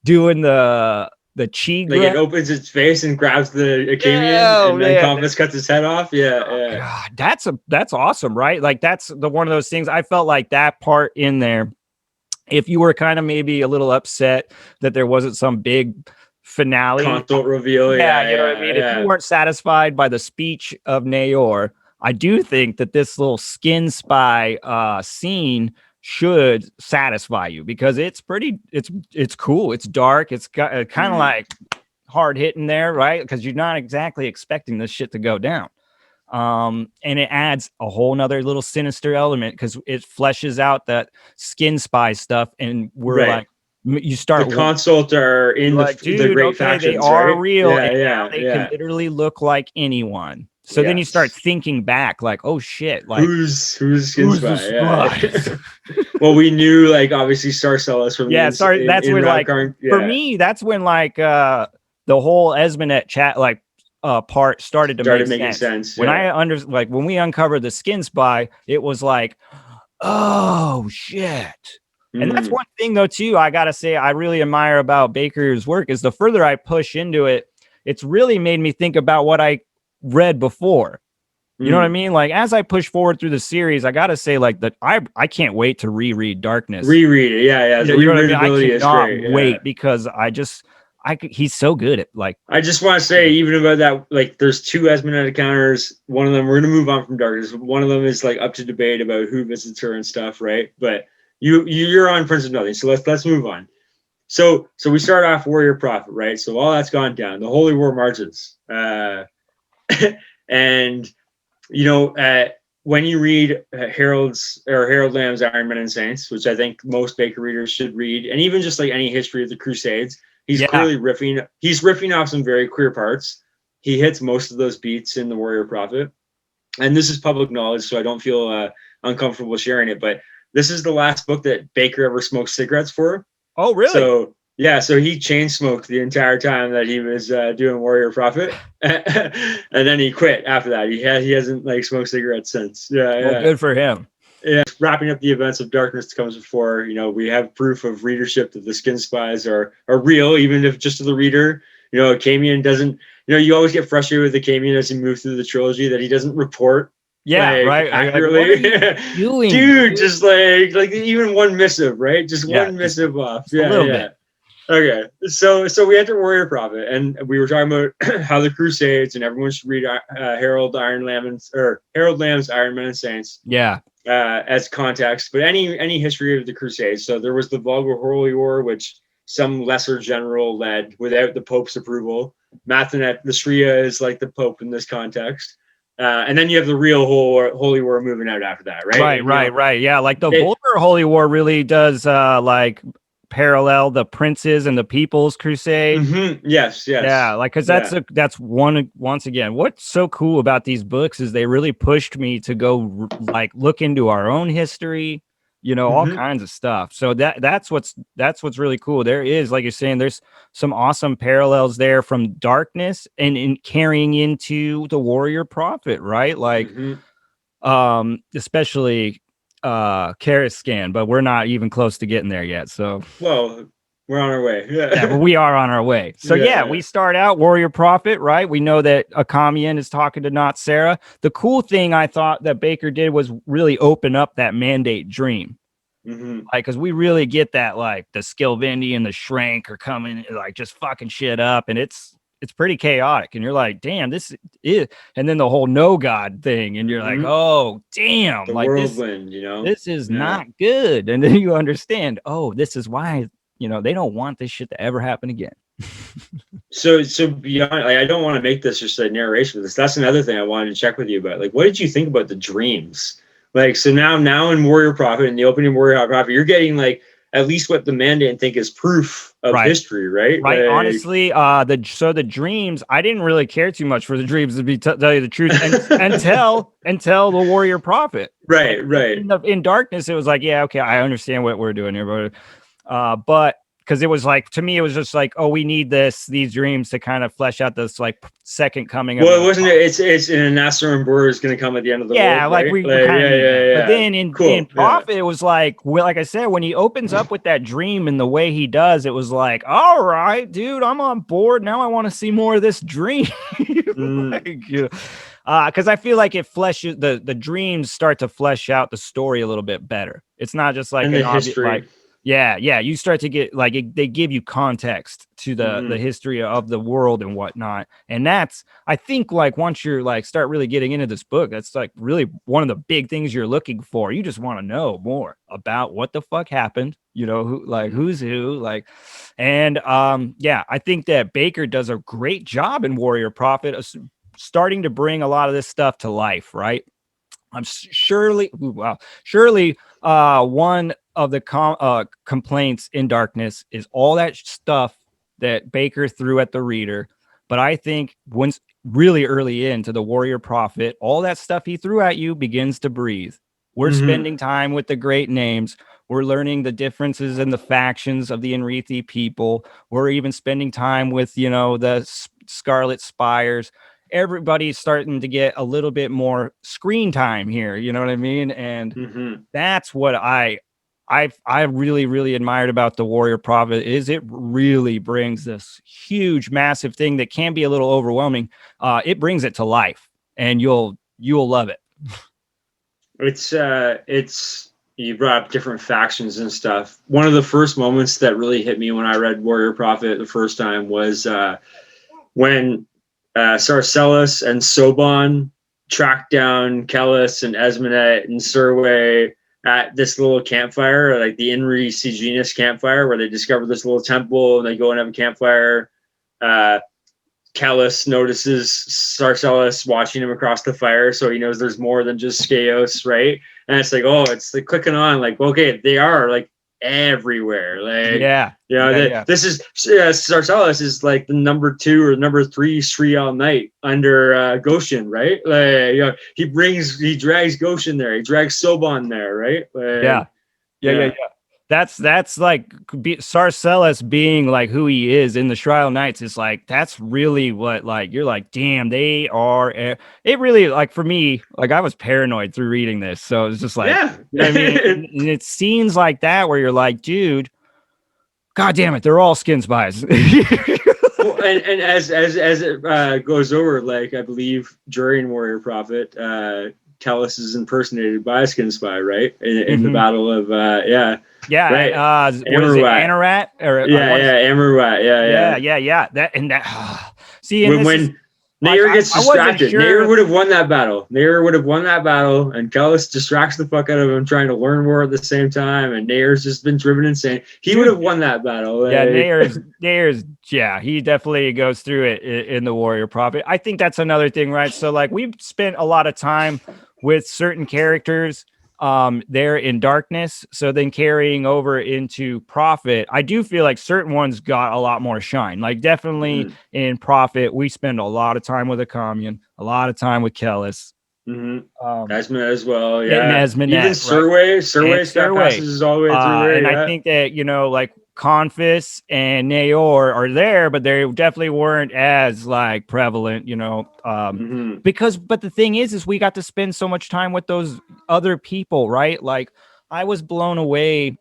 doing the chi Like it opens its face and grabs the Acadian, and then Compass cuts his head off. Yeah. God, that's awesome, right? Like that's the one of those things. I felt like that part in there. If you were kind of maybe a little upset that there wasn't some big finale consult reveal, you know what I mean. If you weren't satisfied by the speech of Nayor, I do think that this little skin spy scene should satisfy you, because it's cool, it's dark, it's got kind of like hard hitting there, right? Because you're not exactly expecting this shit to go down. And it adds a whole nother little sinister element because it fleshes out that skin spy stuff, and we're like, you start the consult are in the great factions, they are right? real, they can literally look like anyone. So then you start thinking back, like, oh shit, like who's skin spy? Well, we knew, like, obviously Starcellus from that's when like for me, that's when like the whole Esmonet chat like part started making sense. When when we uncovered the skin spy, it was like, oh shit. And that's one thing though too, I gotta say I really admire about Bakker's work is the further I push into it, it's really made me think about what I read before. You know what I mean? Like as I push forward through the series, I gotta say like that I can't wait to reread Darkness. Reread it, the rereadability is great. I cannot wait because he's so good at like. I just want to say even about that, like there's 2 Esmonet encounters. One of them, we're gonna move on from Darkness. One of them is like up to debate about who visits her and stuff, right? But you're on Prince of Nothing, so let's move on. So we start off Warrior Prophet, right? So all that's gone down. The Holy War marches, and when you read Harold Lamb's Iron Men and Saints, which I think most Bakker readers should read, and even just like any history of the Crusades, he's clearly riffing. He's riffing off some very queer parts. He hits most of those beats in the Warrior Prophet, and this is public knowledge, so I don't feel uncomfortable sharing it. But this is the last book that Bakker ever smoked cigarettes for. Oh, really? So he chain smoked the entire time that he was doing Warrior Prophet, and then he quit after that. He hasn't like smoked cigarettes since. Well, good for him. Yeah, wrapping up the events of Darkness comes before. We have proof of readership that the skin spies are real, even if just to the reader. Acamian doesn't. You always get frustrated with Acamian as he moves through the trilogy that he doesn't report. Accurately. Like, doing, dude, just like even one missive, right? Just one missive off. A little bit. Okay, so we enter Warrior Prophet, and we were talking about how the Crusades, and everyone should read Harold Lamb's Iron Men and Saints. As context, but any history of the Crusades. So there was the Vulgar Holy War, which some lesser general led without the Pope's approval. Mathenet, the Shria is like the Pope in this context. And then you have the real Holy War moving out after that, right? Right. Yeah, like the Vulgar Holy War really does like parallel the Princes and the People's Crusade. Yes. Yeah, like because that's one. Once again, what's so cool about these books is they really pushed me to go like look into our own history, all kinds of stuff. So that's what's really cool. There is, like you're saying, there's some awesome parallels there from Darkness and in carrying into the Warrior Prophet, right? Like, especially Karascan, but we're not even close to getting there yet. So, well, we're on our way. But we are on our way. So we start out Warrior Prophet, right? We know that Acamian is talking to Not Sarah. The cool thing I thought that Bakker did was really open up that mandate dream. Like, because we really get that, like the Skilvindi and the Shrank are coming, like just fucking shit up, and it's pretty chaotic, and you're like, damn, this is, and then the whole no god thing, and you're like, oh damn, the like whirlwind, this is not good, and then you understand, oh, this is why they don't want this shit to ever happen again. So beyond, like, I don't want to make this just a narration of this. That's another thing I wanted to check with you about. Like, what did you think about the dreams? Like, so now in Warrior Prophet, in the opening Warrior Prophet, you're getting like at least what the Mandan think is proof of history, right? Right. Honestly, the dreams, I didn't really care too much for the dreams, to tell you the truth, until the Warrior Prophet. Right. In Darkness, it was like, yeah, okay, I understand what we're doing here, but because it was like, to me, it was just like, oh, we need these dreams to kind of flesh out this like second coming. Well, it wasn't. It's in Nasser and Brewer is going to come at the end of the world. Yeah, like right? we kind of. Yeah. But then in Prophet, it was like, well, like I said, when he opens up with that dream and the way he does, it was like, all right, dude, I'm on board now. I want to see more of this dream. Because I feel like it fleshes the dreams start to flesh out the story a little bit better. It's not just like an obvious, like. Yeah. You start to get like they give you context to the history of the world and whatnot, and that's, I think, like once you're like start really getting into this book, that's like really one of the big things you're looking for. You just want to know more about what the fuck happened, who's who, and I think that Bakker does a great job in Warrior Prophet, starting to bring a lot of this stuff to life, right? I'm surely one of the complaints in Darkness is all that stuff that Bakker threw at the reader. But I think once really early into the Warrior Prophet, all that stuff he threw at you begins to breathe. We're spending time with the great names. We're learning the differences in the factions of the Enrithi people. We're even spending time with, the Scarlet Spires. Everybody's starting to get a little bit more screen time here. You know what I mean? And that's what I really, really admired about the Warrior Prophet, is it really brings this huge, massive thing that can be a little overwhelming. It brings it to life, and you'll love it. It's you brought up different factions and stuff. One of the first moments that really hit me when I read Warrior Prophet the first time was when Sarcellus and Soban tracked down Kellis and Esmenet and Surway at this little campfire, like the Inri Siginus campfire, where they discover this little temple and they go and have a campfire. Kellis notices Sarcellus watching him across the fire, so he knows there's more than just Skaos, right? And it's like, oh, it's like clicking on, like, okay, they are like everywhere, like this is Sarcellus is like the number 2 or number 3 Sriel Knight under Goshen, right? Like, he drags Goshen there, he drags Soban there, right? Like, yeah. That's like Sarcellus being like who he is in the Sriel Knights is like, that's really what, like, you're like, damn, they are. It really, like, for me, like, I was paranoid through reading this, so it's just like, I mean, it's scenes like that where you're like, dude, god damn it, they're all skin spies. Well, and as it goes over, like, I believe during Warrior Prophet, Kellis is impersonated by a skin spy, right? In the battle of right. Anarat? Amarat, yeah. That see, when Nair gets distracted, Nair would have won that battle. And Kellis distracts the fuck out of him, trying to learn more at the same time. And Nair's just been driven insane. He would have won that battle. Like. Nair's, he definitely goes through it in the Warrior Prophet. I think that's another thing, right? So, like, we've spent a lot of time with certain characters there in Darkness, so then carrying over into Prophet, I do feel like certain ones got a lot more shine. Like, definitely in Prophet, we spend a lot of time with Akamian, a lot of time with Kellis. Esmenet as well, Esmenet, even Surway's got passages all the way through and I think that, like, Confis and Naor are there, but they definitely weren't as, like, prevalent, but the thing is we got to spend so much time with those other people, right? Like, I was blown away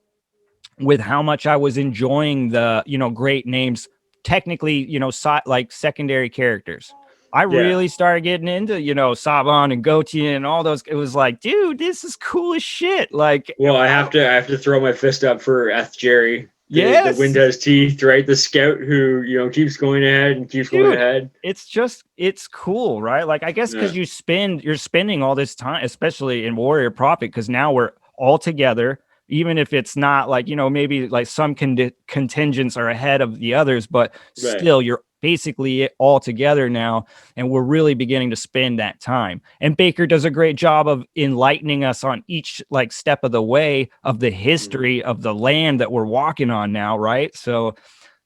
with how much I was enjoying the, great names, technically, like secondary characters. I really started getting into, Saban and Gautier and all those. It was like, dude, this is cool as shit. Like, well, I have to throw my fist up for Eth Jerry. The wind has teeth, right? The scout who, keeps going ahead and keeps going ahead. It's cool, right? Like, I guess because you're spending all this time, especially in Warrior Prophet, because now we're all together, even if it's not like, maybe like some contingents are ahead of the others, but still you're basically it all together now, and we're really beginning to spend that time. And Bakker does a great job of enlightening us on each like step of the way of the history of the land that we're walking on now, right? So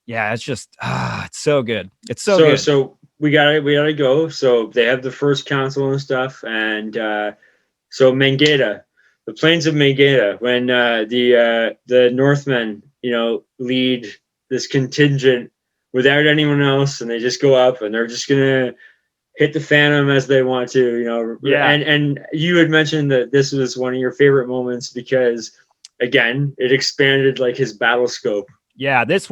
yeah, it's just it's so good. It's so good. So we gotta go. So they have the first council and stuff, and so Mangeda, the plains of Mangeda, when the Northmen, lead this contingent without anyone else, and they just go up, and they're just gonna hit the Phantom as they want to, Yeah. And you had mentioned that this was one of your favorite moments because, again, it expanded like his battle scope. Yeah, this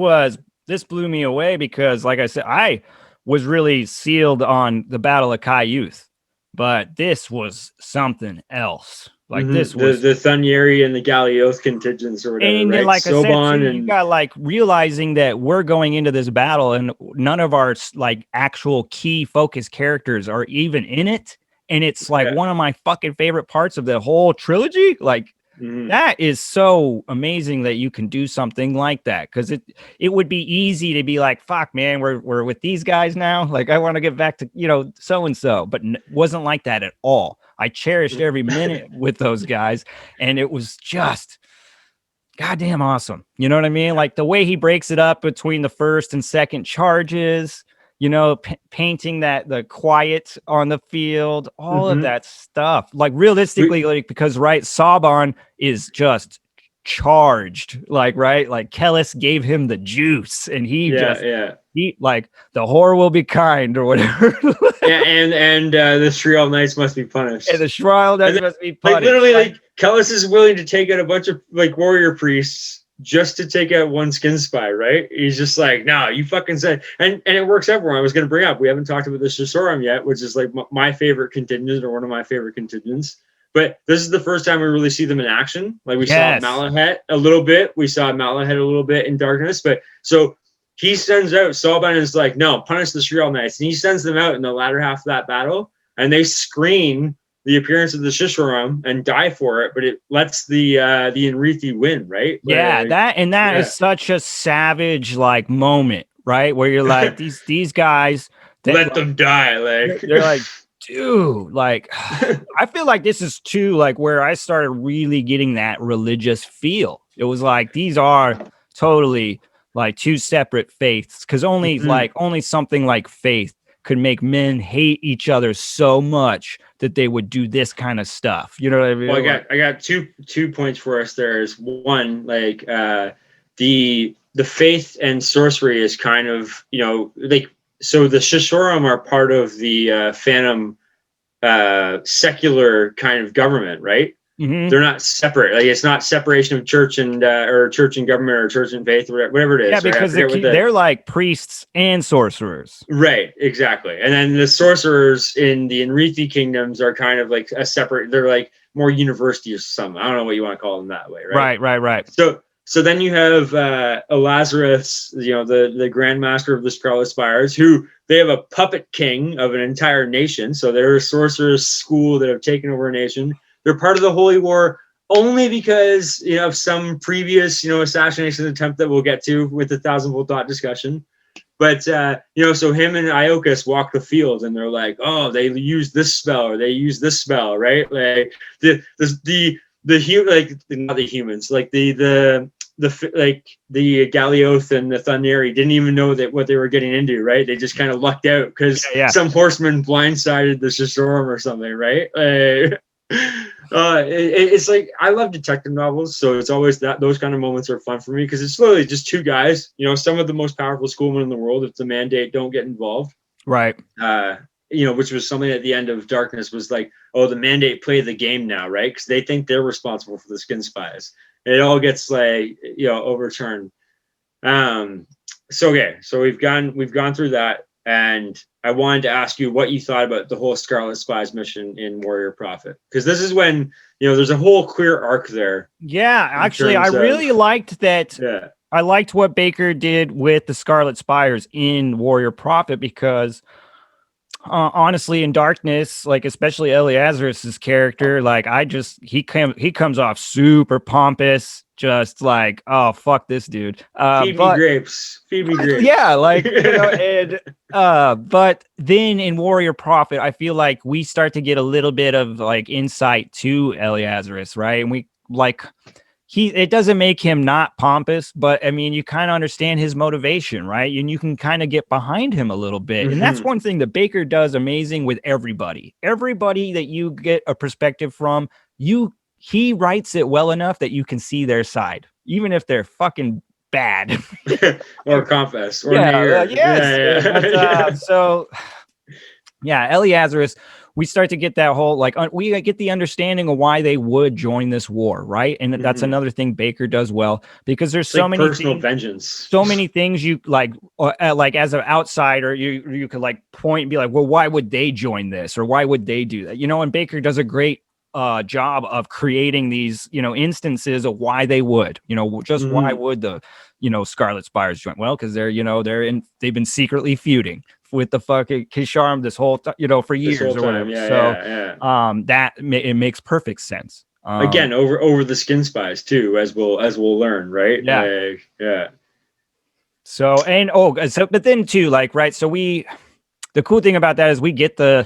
blew me away because, like I said, I was really sealed on the Battle of Cayuth, but this was something else. Like this was the Thunieri and the Galioth contingents or whatever, and right? like I said, Soban too, and you got like realizing that we're going into this battle and none of our like actual key focus characters are even in it, and it's like one of my fucking favorite parts of the whole trilogy. Like that is so amazing that you can do something like that, because it would be easy to be like, fuck man, we're with these guys now, like I want to get back to so and so, but wasn't like that at all. I cherished every minute with those guys, and it was just goddamn awesome. You know what I mean? Like the way he breaks it up between the first and second charges, painting the quiet on the field, all of that stuff. Like realistically, like because Saban is just charged, like Kellis gave him the juice, and he like the whore will be kind or whatever. and the Shriel Knights must be punished. And the Shriel Knights must be punished. Like literally, like Kellis is willing to take out a bunch of like warrior priests just to take out one skin spy, right? He's just like, no, you fucking said, and it works everywhere. I was going to bring up, we haven't talked about the Shishoram yet, which is like my favorite contingent, or one of my favorite contingents. But this is the first time we really see them in action. Like we saw Malahet a little bit. We saw Malahet a little bit in Darkness. But so he sends out Saban and is like, no, punish the Shriel Knights. And he sends them out in the latter half of that battle. And they screen the appearance of the Shishoram and die for it, but it lets the Enrithi win, right? Yeah, that is such a savage like moment, right? Where you're like, these guys let them die. Like they're like, dude, like I feel like this is too like where I started really getting that religious feel. It was like these are totally like two separate faiths, because only something like faith could make men hate each other so much that they would do this kind of stuff. You know what I mean? Well, I got two points for us there. Is one, like the faith and sorcery is kind of, like, so the Shishoram are part of the Phantom secular kind of government, right? They're not separate. Like it's not separation of church and or church and government or church and faith, whatever it is. Yeah, because they're like priests and sorcerers. Right, exactly. And then the sorcerers in the Enrithi kingdoms are kind of like a separate. They're like more university or something. I don't know what you want to call them that way, right? Right. So then you have Lazarus, the Grandmaster of the Scarlet Spires, who they have a puppet king of an entire nation. So they're a sorcerer's school that have taken over a nation. They're part of the Holy War only because of some previous assassination attempt that we'll get to with the 1,000-volt dot discussion. But so him and Iocus walk the field, and they're like, oh, they use this spell or they use this spell, right? Like not the humans, like the Galioth and the Thunieri didn't even know what they were getting into, right? They just kind of lucked out because some horseman blindsided the Shishoram or something, right? It's like, I love detective novels, so it's always those kind of moments are fun for me, because it's literally just two guys, some of the most powerful schoolmen in the world. If the mandate don't get involved, right? Which was something at the end of Darkness was like, oh, the mandate play the game now, right? Because they think they're responsible for the skin spies. And it all gets like overturned. So we've gone through that. And I wanted to ask you what you thought about the whole Scarlet Spies mission in Warrior Prophet, because this is when there's a whole queer arc there. Yeah, actually, I really liked that. Yeah, I liked what Bakker did with the Scarlet Spires in Warrior Prophet, because honestly, in Darkness, like especially Eleazar's character, like he comes off super pompous, just like, oh fuck this dude. Feed me grapes. Feed me grapes. Yeah, like, and but then in Warrior Prophet, I feel like we start to get a little bit of like insight to Eleazarus, right? And we like it doesn't make him not pompous, but I mean, you kind of understand his motivation, right? And you can kind of get behind him a little bit. And that's one thing that Bakker does amazing with everybody. Everybody that you get a perspective from, he writes it well enough that you can see their side, even if they're fucking bad. Or confess. Or yes. So yeah, Eleazarus, we start to get that whole, like, we get the understanding of why they would join this war, right? And that's another thing Bakker does well, because there's so many personal vengeance. So many things you like as an outsider, you could like point and be like, well, why would they join this? Or why would they do that? And Bakker does a great job of creating these, instances of why they would, just why would the, Scarlet Spires join? Well, because they've been secretly feuding with the fucking Kisharm this whole for years or whatever. That it makes perfect sense. Again, over the skin spies too, as we'll learn, right? Yeah. So but then too, like, right. So the cool thing about that is we get a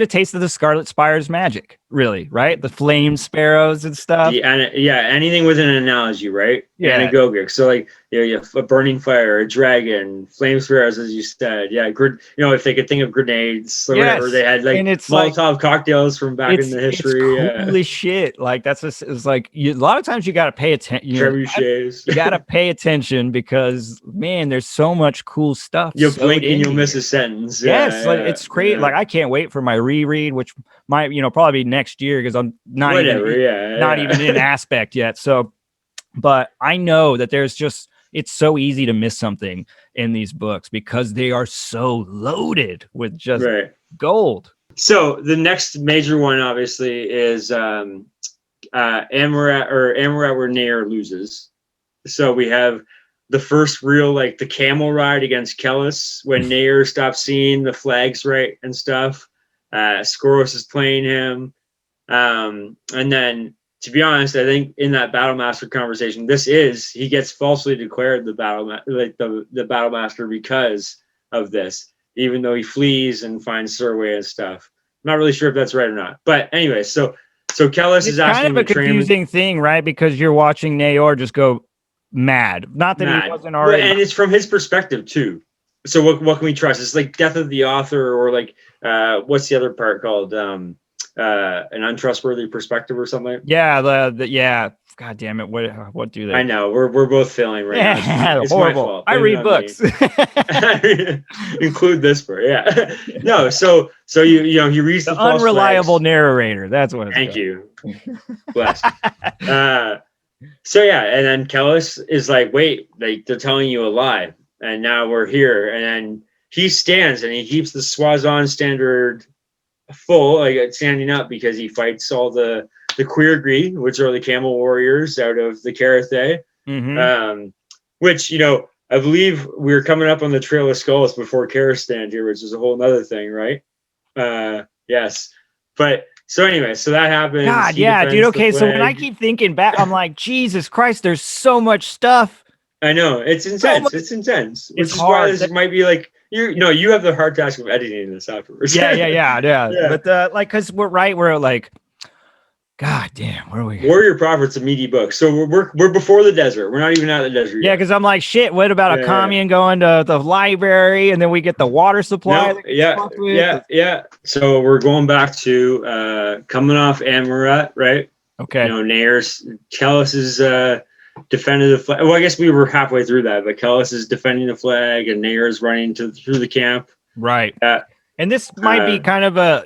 taste of the Scarlet Spire's magic, really, right? The flame sparrows and stuff. Anything with an analogy, right? Yeah. Anagogic. So like, you have a burning fire, a dragon, flame sparrows, as you said. Yeah, if they could think of grenades or whatever, they had like Molotov cocktails from back in the history. It's cool as shit. Like it's like a lot of times you got to pay attention. You got to pay attention because man, there's so much cool stuff. You'll blink and you'll miss a sentence. It's crazy. Yeah. Like I can't wait for my reread, which might probably be next year because I'm not even in aspect yet. So, but I know that it's so easy to miss something in these books because they are so loaded with just gold. So the next major one obviously is Amarat where Nair loses. So we have the first real, like, the camel ride against Kellis when Nair stops seeing the flags, right, and stuff. Skoros is playing him. And then, to be honest, I think in that Battlemaster conversation, he gets falsely declared the Battlemaster because of this, even though he flees and finds Surway and stuff. I'm not really sure if that's right or not. But anyway, so Kellis is asking kind of a confusing thing, right? Because you're watching Naor just go mad. Not that he wasn't already. And it's from his perspective too. So what can we trust? It's like death of the author, or like what's the other part called? An untrustworthy perspective or something. Yeah, yeah. God damn it! What do they? I know we're both failing right now. It's horrible. My fault. I read books. Include this part. Yeah. No. So he reads the unreliable narrator. That's what. Thank you. Bless. So yeah, and then Kellis is like, wait, they're telling you a lie, and now we're here, and then he stands and he keeps the Swazon standard full, like standing up, because he fights all the Queergree, which are the camel warriors out of the Carathe, which I believe we're coming up on the Trail of Skulls before Karistan here, which is a whole other thing, right? Yes, but. So anyway, so that happens. God, yeah, dude. Okay, so when I keep thinking back, I'm like, Jesus Christ, there's so much stuff. I know, it's intense. It's intense. Which is hard. Why this might be like you have the hard task of editing this afterwards. Yeah. But because we're like, God damn, where are we? Warrior Prophet's a meaty book. So we're before the desert. We're not even out of the desert yet. Yeah, because I'm like, shit, what about a commune going to the library, and then we get the water supply? Yeah. So we're going back to coming off Amarat, right? Okay. Nair's Kellis is defending the flag. Well, I guess we were halfway through that, but Kellis is defending the flag, and Nair is running through the camp. Right. And this might be kind of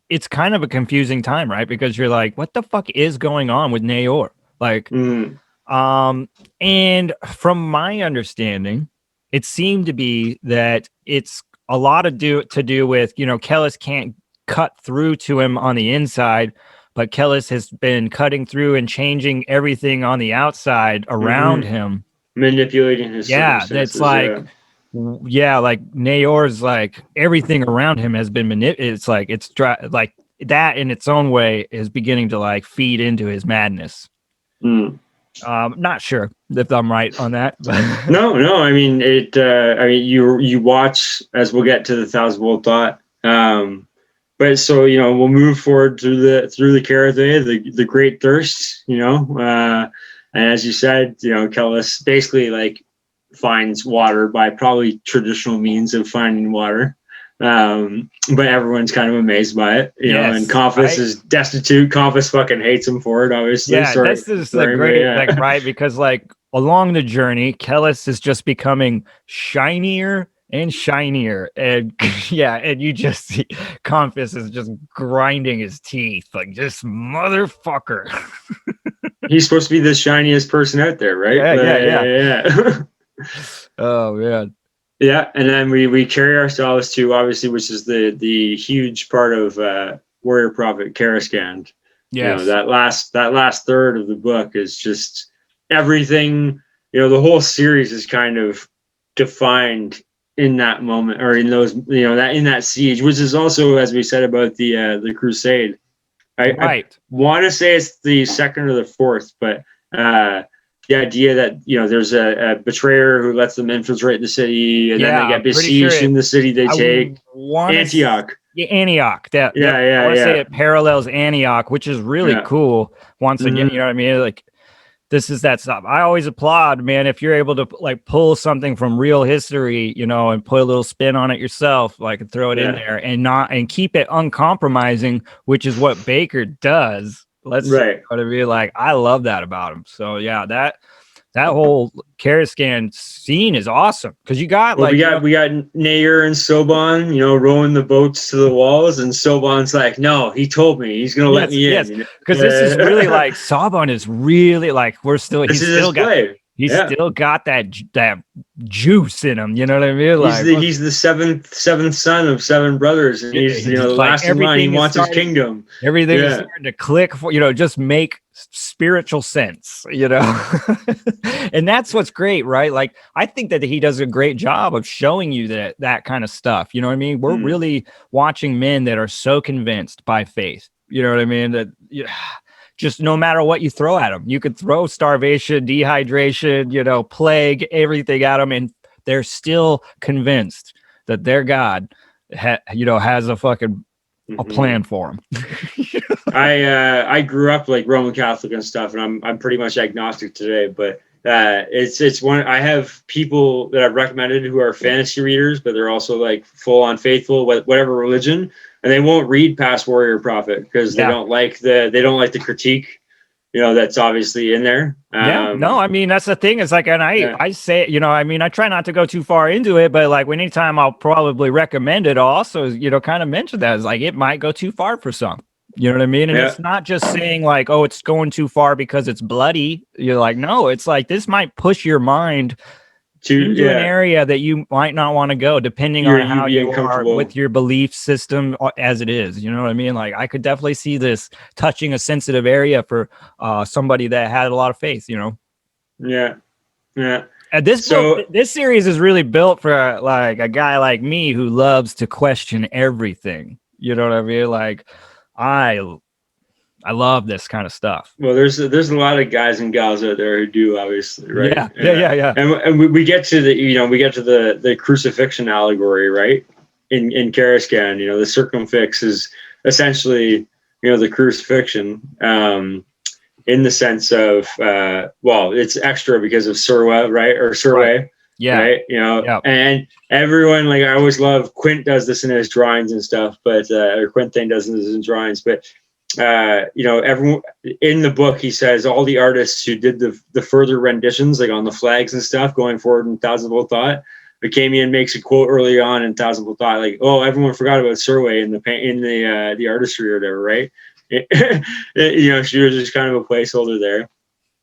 it's kind of a confusing time, right? Because you're like, what the fuck is going on with Naor? Like, and from my understanding, it seemed to be that it's a lot to do with, Kellis can't cut through to him on the inside, but Kellis has been cutting through and changing everything on the outside around him. Manipulating his circumstances. That's like, yeah, like Nayor's like everything around him has been it's like like that in its own way is beginning to like feed into his madness. Mm. Not sure if I'm right on that, but No. I mean, you watch, as we'll get to the Thousand Volt Thought. But so we'll move forward through the Carathea, the Great Thirst. And as you said, Kellis basically like finds water by probably traditional means of finding water. But everyone's kind of amazed by it, and Compass is destitute. Compass fucking hates him for it, obviously. Yeah, this is the great, like, right? Because like along the journey, Kellis is just becoming shinier and shinier, and and you just see Compass is just grinding his teeth, like just motherfucker. He's supposed to be the shiniest person out there, right? Yeah. Oh man. Yeah, and then we carry ourselves to, obviously, which is the huge part of Warrior Prophet Karascand. Yes. That last third of the book is just everything. The whole series is kind of defined in that moment, or in those, in that siege, which is also, as we said about the Crusade. I want to say it's the second or the fourth, but the idea that there's a betrayer who lets them infiltrate the city, and then they get besieged in the city they take. Antioch. Antioch. I want to say it parallels Antioch, which is really cool. Once again, you know what I mean? Like, this is that stuff. I always applaud, man, if you're able to like pull something from real history, and put a little spin on it yourself, like throw it in there and keep it uncompromising, which is what Bakker does. Be like, I love that about him. So yeah, that whole Karascand scene is awesome because you got we got Nair and Soban, rowing the boats to the walls, and Soban's like, no, he told me he's gonna let me in. Because this is really like Soban is really like he's still got that juice in him. You know what I mean? Like he's the seventh son of seven brothers, and he's the last in line. He wants his kingdom. Everything is starting to click for just make spiritual sense, and that's what's great, right? Like I think that he does a great job of showing you that kind of stuff. You know what I mean? We're really watching men that are so convinced by faith. You know what I mean? That just no matter what you throw at them, you could throw starvation, dehydration, plague, everything at them, and they're still convinced that their God, has a fucking a plan for them. I grew up like Roman Catholic and stuff, and I'm pretty much agnostic today, but it's one. I have people that I've recommended who are fantasy readers, but they're also like full on faithful, whatever religion. And they won't read past Warrior Prophet because they don't like the critique, that's obviously in there. No, I mean that's the thing. It's like, and I say, I try not to go too far into it, but like anytime I'll probably recommend it, I'll also kind of mention that it's like it might go too far for some. You know what I mean? And it's not just saying like, oh, it's going too far because it's bloody. You're like, no, it's like this might push your mind into an area that you might not want to go, depending on how you are with your belief system as it is. You know what I mean? Like I could definitely see this touching a sensitive area for somebody that had a lot of faith. Yeah. And this series is really built for like a guy like me who loves to question everything. You know what I mean? Like I love this kind of stuff. Well, there's a lot of guys and gals out there who do, obviously, right? Yeah. And we get to the crucifixion allegory, right? In Karascand, the circumfix is essentially the crucifixion, in the sense of it's extra because of Surwa, right? Or Surway. Yeah. Right. And everyone, like, I always love Quint does this in his drawings and stuff, but or Quintain does this in his drawings, but everyone in the book, he says all the artists who did the further renditions, like on the flags and stuff going forward in Thousand Volt Thought, Bakamian makes a quote early on in Thousand Volt Thought, like, oh, everyone forgot about Surway in the artistry or whatever, right? She was just kind of a placeholder there.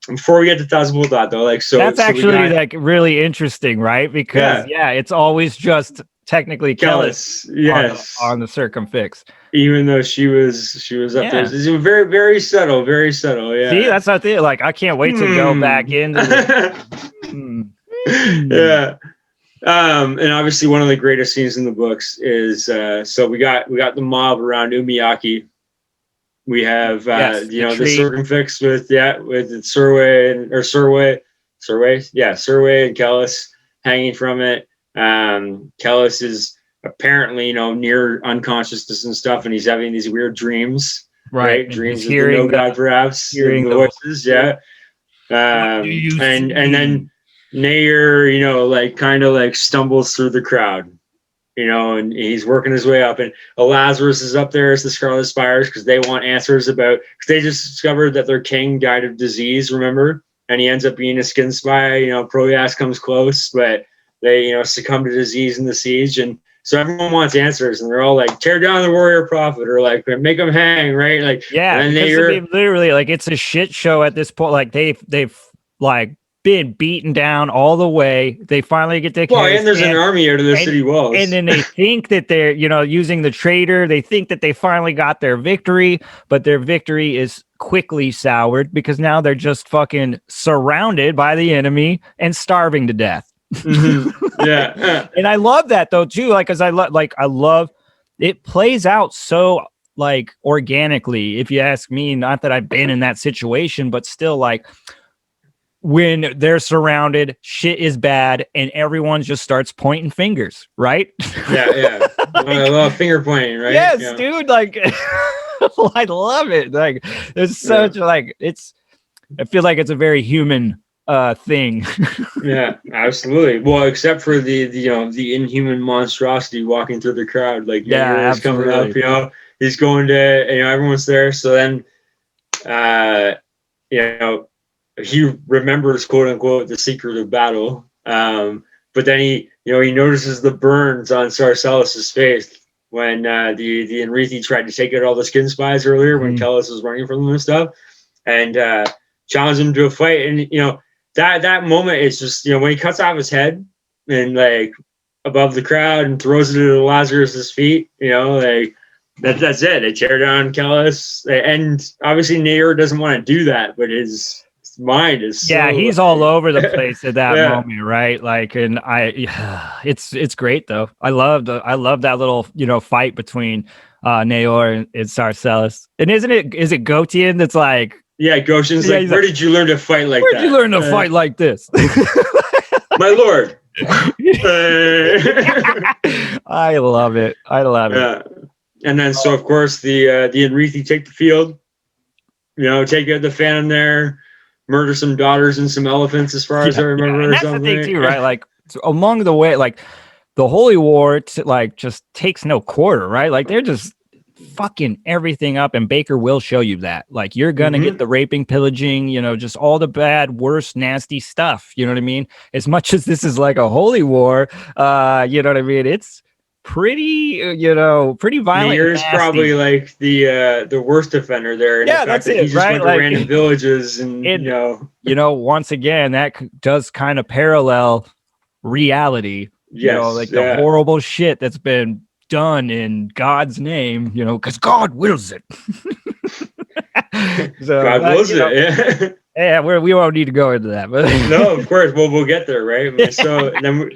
Before we get to Thousand Volt Thought, though, like, so that's actually like really interesting, right? Because it's always just technically Kellis on the circumfix, even though she was up there. It's very, very subtle, very subtle. Yeah. See, that's not the like. I can't wait to go back into. Yeah. And obviously one of the greatest scenes in the books is so we got the mob around Umiyaki. We have Yes, you the know, the tree. circumfix with Surway and Kellis hanging from it. Kellis is apparently, you know, near unconsciousness and stuff, and he's having these weird dreams, Right, right? and he's Dreams of the no hearing god, perhaps the hearing the voices, voices. yeah. What do you And see? then Nair, you know, like kind of like stumbles through the crowd, you know, and he's working his way up. And Lazarus is up there as the Scarlet Spires because they want answers about, because they just discovered that their king died of disease, remember? And he ends up being a skin spy. You know, Proteas comes close, but they, you know, succumb to disease in the siege. And so everyone wants answers, and they're all like, tear down the warrior prophet, or like, make him hang, right? Like, and Yeah, then because I they mean, literally, like it's a shit show at this point. Like they've like been beaten down all the way. They finally get to well, and there's an Kazakhstan, army out of the and city and walls. then they think that they're, you know, using the traitor. They think that they finally got their victory, but their victory is quickly soured because now they're just fucking surrounded by the enemy and starving to death. Mm-hmm. Yeah. And I love that though too, like because I love it plays out so like organically, if you ask me. Not that I've been in that situation, but still, like when they're surrounded, shit is bad, and everyone just starts pointing fingers, right? Yeah. Like, I love finger pointing, right? yes, Yeah. dude. Like, I love it. Like, it's such like it's. I feel like it's a very human thing. Yeah, absolutely. Well, except for the you know, the inhuman monstrosity walking through the crowd, like Yeah, Nair is coming up. absolutely. You know, he's going to, you know, everyone's there. So then, uh, you know, he remembers, quote unquote, the secret of battle. But then you know, he notices the burns on Sarcellus's face when the Enrithi tried to take out all the skin spies earlier when Mhm. Kellis was running from them and stuff, and challenged him to a fight. And you know, that moment is just, you know, when he cuts off his head and like above the crowd and throws it at Lazarus's feet, you know, like that's it. They tear down Kellis, and obviously Nair doesn't want to do that, but his mind is Yeah, so he's all over the place at that yeah. moment, right? Like, and it's great though. I love that little, you know, fight between Naor and Sarcellus. And is it Gotian that's like, Yeah, Goshen's yeah, like, he's where like, did you learn to fight like where'd you that? learn to fight like this? My lord. I love it. I love it. Yeah. And then so of course the Enrithi take the field, you know, take out the Phantom there, murder some daughters and some elephants, as far as I remember, And or that's the thing something. too, right? Like among the way, like the Holy War, like just takes no quarter, right? Like they're just fucking everything up, and Baker will show you that. Like you're gonna get the raping, pillaging, you know, just all the bad, worst, nasty stuff. You know what I mean? As much as this is like a holy war, you know what I mean? It's pretty, you know, pretty violent and Nair's nasty. probably like the worst offender there, and the Yeah, fact that's that he it, just right? went to Like random villages and it, you know, once again, that does kind of parallel reality, you know, yes, like the yeah. horrible shit that's been done in God's name, you know, because God wills it. So, God but wills you know, it. yeah, we won't need to go into that. But No, of course. Well, we'll get there, right? So then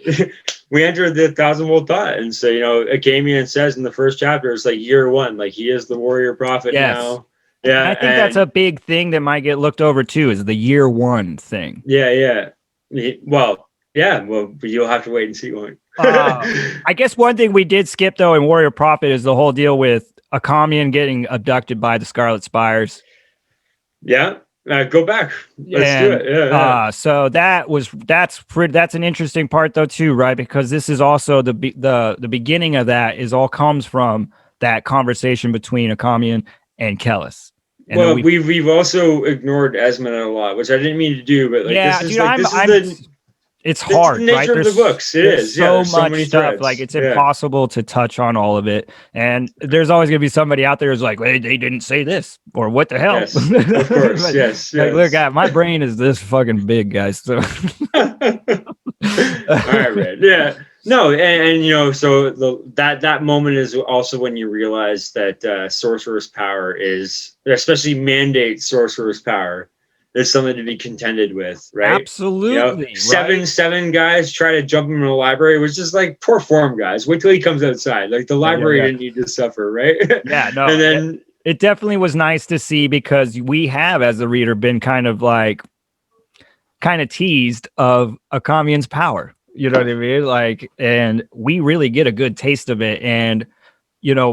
we enter the Thousand Volt Thought, and so, you know, Acamian says in the first chapter, it's like year one, like he is the warrior prophet yes, now. and I Yeah, think that's a and big thing that might get looked over too, is the year one thing. yeah. Well, yeah. Well, but you'll have to wait and see one. I guess one thing we did skip though in Warrior Prophet is the whole deal with Akamian getting abducted by the Scarlet Spires. Yeah, go back. Let's do And it. Yeah. so that's an interesting part though too, right? Because this is also the beginning of that is all comes from that conversation between Akamian and Kellis. And then Well, we've also ignored Esmond a lot, which I didn't mean to do, but like yeah, dude, I'm it's this is the hard, right? nature of the books. It There's is. Yeah, so there's so much many stuff, like threads. it's Yeah. impossible to touch on all of it. And there's always gonna be somebody out there who's like, "Hey, they didn't say this," or "What the hell?" Yes. Of course. But, Yes. like, look, Yes. my brain is this fucking big, guys. So All right, Red. Yeah. No, and you know, so that moment is also when you realize that sorcerer's power is, especially mandate sorcerer's power, is something to be contended with, right? Absolutely, seven guys try to jump him in the library, which is like poor form, guys. Wait till he comes outside. Like the library didn't need to suffer, right? Yeah, no. And then it definitely was nice to see, because we have, as a reader, been kind of teased of a commune's power. You know what I mean? Like, and we really get a good taste of it. And,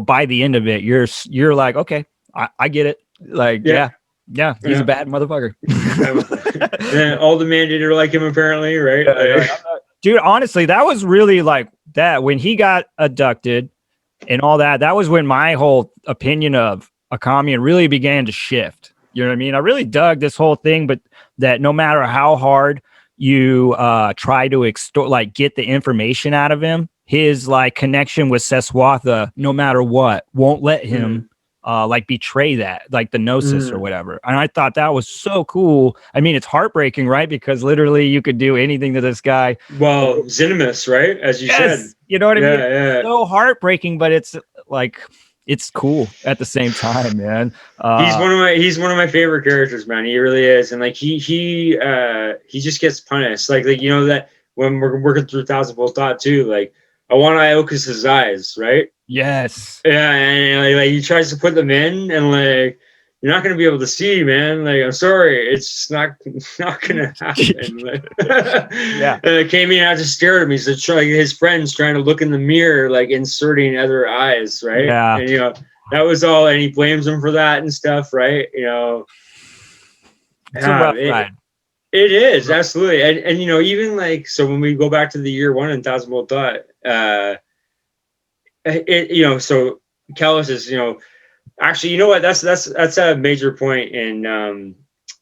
by the end of it, you're like, okay, I get it. Like, yeah, he's a bad motherfucker. And all the Mandator like him, apparently, right? Dude, honestly, that was really like that when he got abducted and all that. That was when my whole opinion of a commune really began to shift. You know what I mean? I really dug this whole thing, but that no matter how hard you try to get the information out of him, his like connection with Seswatha, no matter what, won't let him betray that, like the gnosis or whatever. And I thought that was so cool. I mean, it's heartbreaking, right? Because literally you could do anything to this guy. Well, Zinimus, right? As you said. You know what I mean? Yeah. It's so heartbreaking, but it's like, it's cool at the same time, man. He's one of my favorite characters, man. He really is. And like he just gets punished. Like that when we're working through Thousand Volt Thought too, like I want Iocus's eyes, right? Yes. Yeah, and like he tries to put them in, and like you're not gonna be able to see, man. Like I'm sorry, it's not gonna happen. Yeah. And it came in, I just stared at me. So his friends trying to look in the mirror, like inserting other eyes, right? Yeah. And that was all, and he blames them for that and stuff, right? It's a rough ride. It is, absolutely. And even like, so when we go back to the year one in Thousand Volt Thought, so Kellis is, actually, you know what? That's a major point in,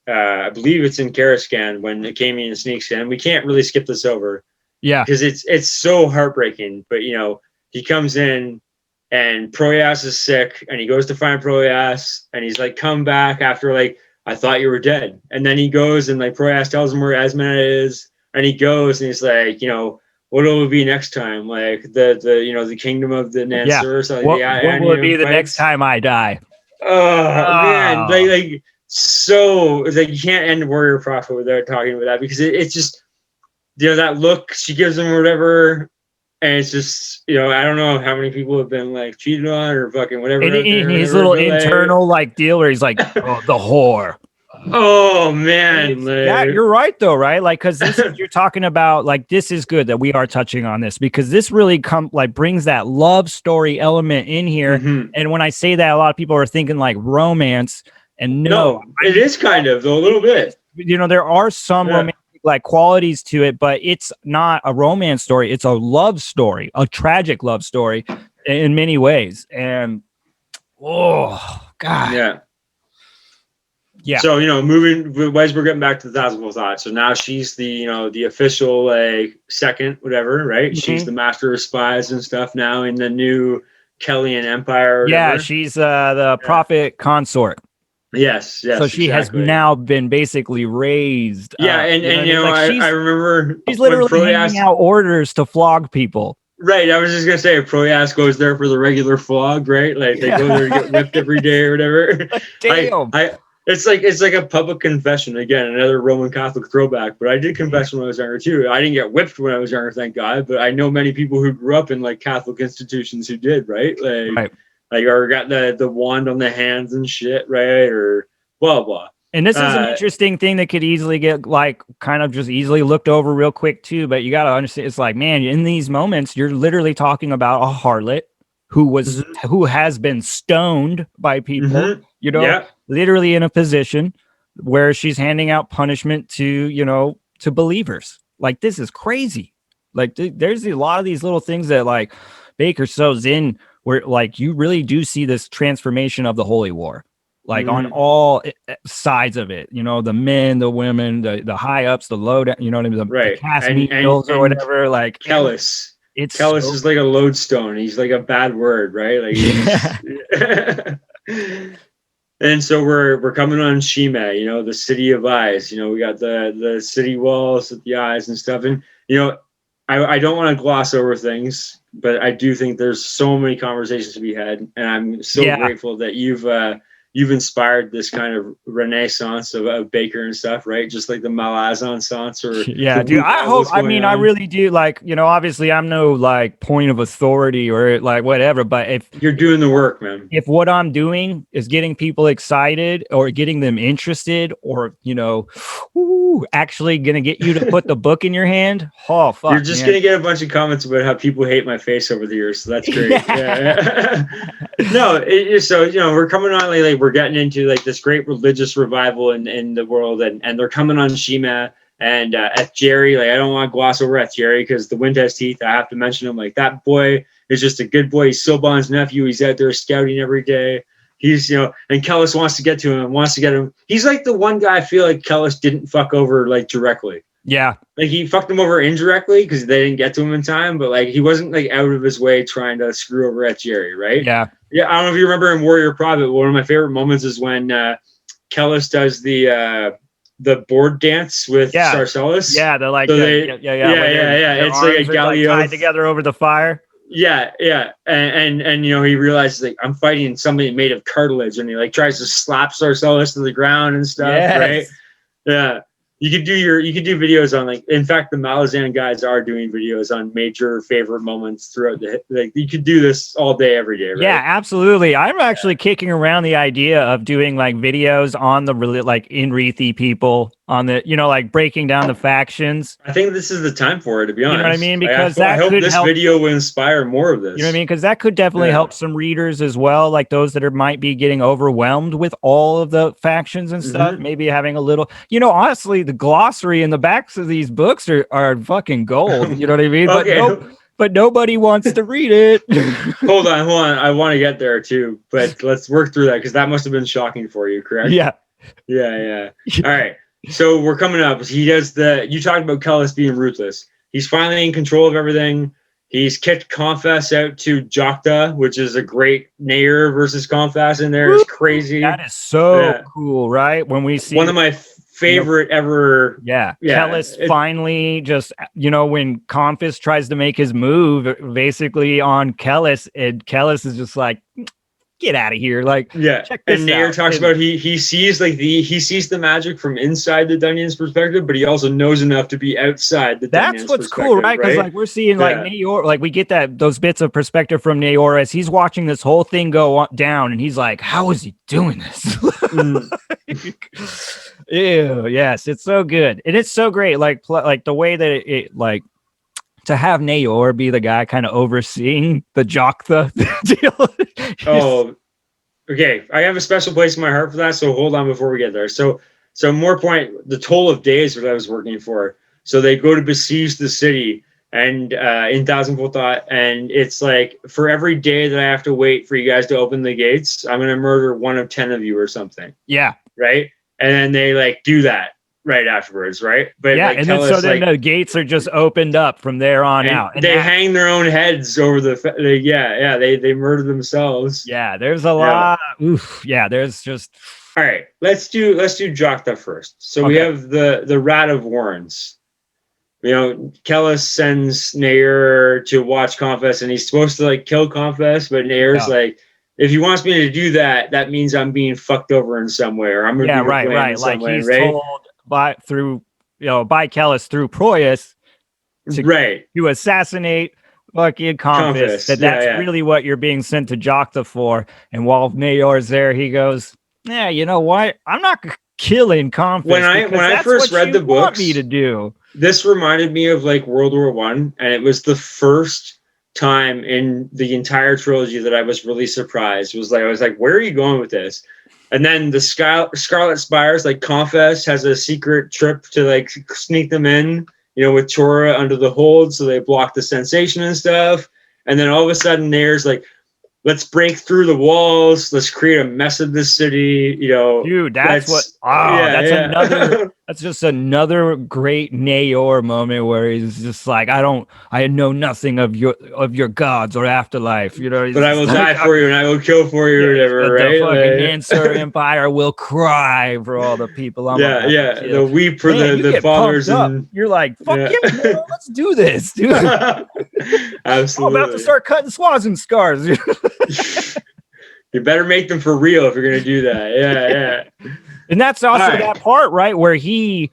I believe it's in Karaskan when it came in and sneaks in. We can't really skip this over. Yeah. Because it's so heartbreaking. But, he comes in and Proyas is sick and he goes to find Proyas and he's like, come back after like, I thought you were dead. And then he goes and like Proyas tells him where Asmana is, and he goes and he's like, what will it be next time? Like the kingdom of the Nansur or something. What will it be the next time I die? Oh man, like so it's like you can't end Warrior Prophet without talking about that, because it's just that look she gives him or whatever, and it's just I don't know how many people have been like cheated on or fucking whatever. And his little internal like deal where he's like, oh, the whore. Oh man, yeah, you're right though, right? Like, because you're talking about like, this is good that we are touching on this, because this really brings that love story element in here. And when I say that, a lot of people are thinking like romance, and no, it is kind of a little bit. There are some romantic like qualities to it, but it's not a romance story. It's a love story, a tragic love story in many ways. And oh God, yeah. So moving as we're getting back to the Thousand Volt Thought. So now she's the the official like second whatever, right? She's the master of spies and stuff now in the new Kellyan Empire. Yeah, she's the prophet consort. Yes. So she has now been basically raised. Yeah, and I remember she's literally handing out orders to flog people. Right, I was just gonna say, Proyas goes there for the regular flog, right? Like they go there to get whipped every day or whatever. Damn. It's like a public confession. Again, another Roman Catholic throwback. But I did confession when I was younger too. I didn't get whipped when I was younger, thank God. But I know many people who grew up in like Catholic institutions who did, right? Like or got the wand on the hands and shit, right? Or blah blah. And this is an interesting thing that could easily get like kind of just easily looked over real quick too. But you got to understand, it's like, man, in these moments, you're literally talking about a harlot who has been stoned by people, literally in a position where she's handing out punishment to believers. Like, this is crazy. Like, there's a lot of these little things that like Bakker sews in where like you really do see this transformation of the Holy War. Like on all sides of it, the men, the women, the high ups, the low down, you know what I mean? The cast meals or whatever. Like Kellis. Kellis is like a lodestone. He's like a bad word, right? Like, and so we're coming on Shime, the city of eyes. We got the city walls with the eyes and stuff. And I don't want to gloss over things, but I do think there's so many conversations to be had, and I'm so grateful that you've you've inspired this kind of renaissance of Bakker and stuff, right? Just like the Malazan or yeah, dude. I hope. I mean, I really do. Like, you know, obviously, I'm no like point of authority or like whatever. But if you're doing the work, man, if what I'm doing is getting people excited or getting them interested, or you know, actually gonna get you to put the book in your hand, oh fuck, you're just gonna get a bunch of comments about how people hate my face over the years. So that's great. Yeah. No, so you know, we're coming on like we're getting into like this great religious revival in the world, and they're coming on Shima and F Jerry. Like I don't want to gloss over F Jerry because the wind has teeth. I have to mention him. Like that boy is just a good boy. He's Silban's nephew. He's out there scouting every day. He's, you know, and Kellis wants to get to him, wants to get him. He's like the one guy I feel like Kellis didn't fuck over like directly. Yeah. Like he fucked him over indirectly because they didn't get to him in time, but like he wasn't like out of his way trying to screw over at Jerry, right? Yeah. Yeah. I don't know if you remember in Warrior Prophet, one of my favorite moments is when Kellis does the board dance with Sarcellus. Yeah, they're like, so yeah. It's like a Galio tied together over the fire. Yeah, and you know he realizes like I'm fighting somebody made of cartilage, and he like tries to slap Sarcellus to the ground and stuff, right? Yeah, you could do videos on like. In fact, the Malazan guys are doing videos on major favorite moments throughout the like. You could do this all day, every day, right? Yeah, absolutely. I'm actually kicking around the idea of doing like videos on the like in Reethi people on the, you know, like breaking down the factions. I think this is the time for it, to be honest. You know what I mean? Because I hope this video will inspire more of this. You know what I mean? Because that could definitely help some readers as well, like those that might be getting overwhelmed with all of the factions and stuff. Maybe having a little, you know, honestly, the glossary in the backs of these books are fucking gold. You know what I mean? But nobody wants to read it. Hold on. I want to get there too, but let's work through that because that must have been shocking for you, correct? Yeah. All right. So we're coming up. He does you talked about Kellis being ruthless. He's finally in control of everything. He's kicked Confess out to Jokta, which is a great Nair versus Confess in there. It's crazy. That is so cool, right? When we see one of my favorite ever. Yeah. Kellis finally just, you know, when Confess tries to make his move basically on Kellis, and Kellis is just like, get out of here. Like, check this and Nair out. talks about he sees like he sees the magic from inside the Dunyan's perspective, but he also knows enough to be outside the Dunyan's That's what's cool, right? Because like we're seeing like Naor, like we get those bits of perspective from Naor as he's watching this whole thing go down, and he's like, how is he doing this? Ew, yes, it's so good. And it's so great. Like the way that it like to have Naor be the guy kind of overseeing the Jokta deal. Oh, okay. I have a special place in my heart for that. So hold on before we get there. So more point, the toll of days that I was working for. So they go to besiege the city and in Thousand Volta, and it's like for every day that I have to wait for you guys to open the gates, I'm gonna murder 1 of 10 of you or something. Yeah. Right. And then they like do that right afterwards, right? But yeah, like, and then so then the gates are just opened up from there on out. And they hang their own heads over they murder themselves. Yeah, there's a lot. Oof. Yeah, there's just. All right, let's do Jokta first. So we have the Rat of Warrens. You know, Kellis sends Nair to watch Confess, and he's supposed to like kill Confess, but Nair's like, if he wants me to do that, that means I'm being fucked over in some way, or I'm gonna be right. Like he's told by Kellis through Proyas to assassinate fucking Confess. That's really what you're being sent to Jokta for. And while Naor's there, he goes, yeah, you know what? I'm not killing Confess. When I first read the books, me to do this reminded me of like World War I, and it was the first time in the entire trilogy that I was really surprised. I was like, where are you going with this? And then the Scarlet Spires, like Confess has a secret trip to like sneak them in, you know, with Chora under the hold, so they block the sensation and stuff. And then all of a sudden there's like, let's break through the walls, let's create a mess of this city, you know. Dude, that's just another great Naor moment where he's just like, I know nothing of your gods or afterlife, you know. But I will die for you and I will kill for you or whatever, right? The fucking Answer Empire will cry for all the people. They'll weep for the fathers. And you're like, fuck yeah, man, let's do this, dude. Absolutely. I'm about to start cutting Swazin scars. You better make them for real if you're gonna do that. Yeah. And that's also that part, right, where he,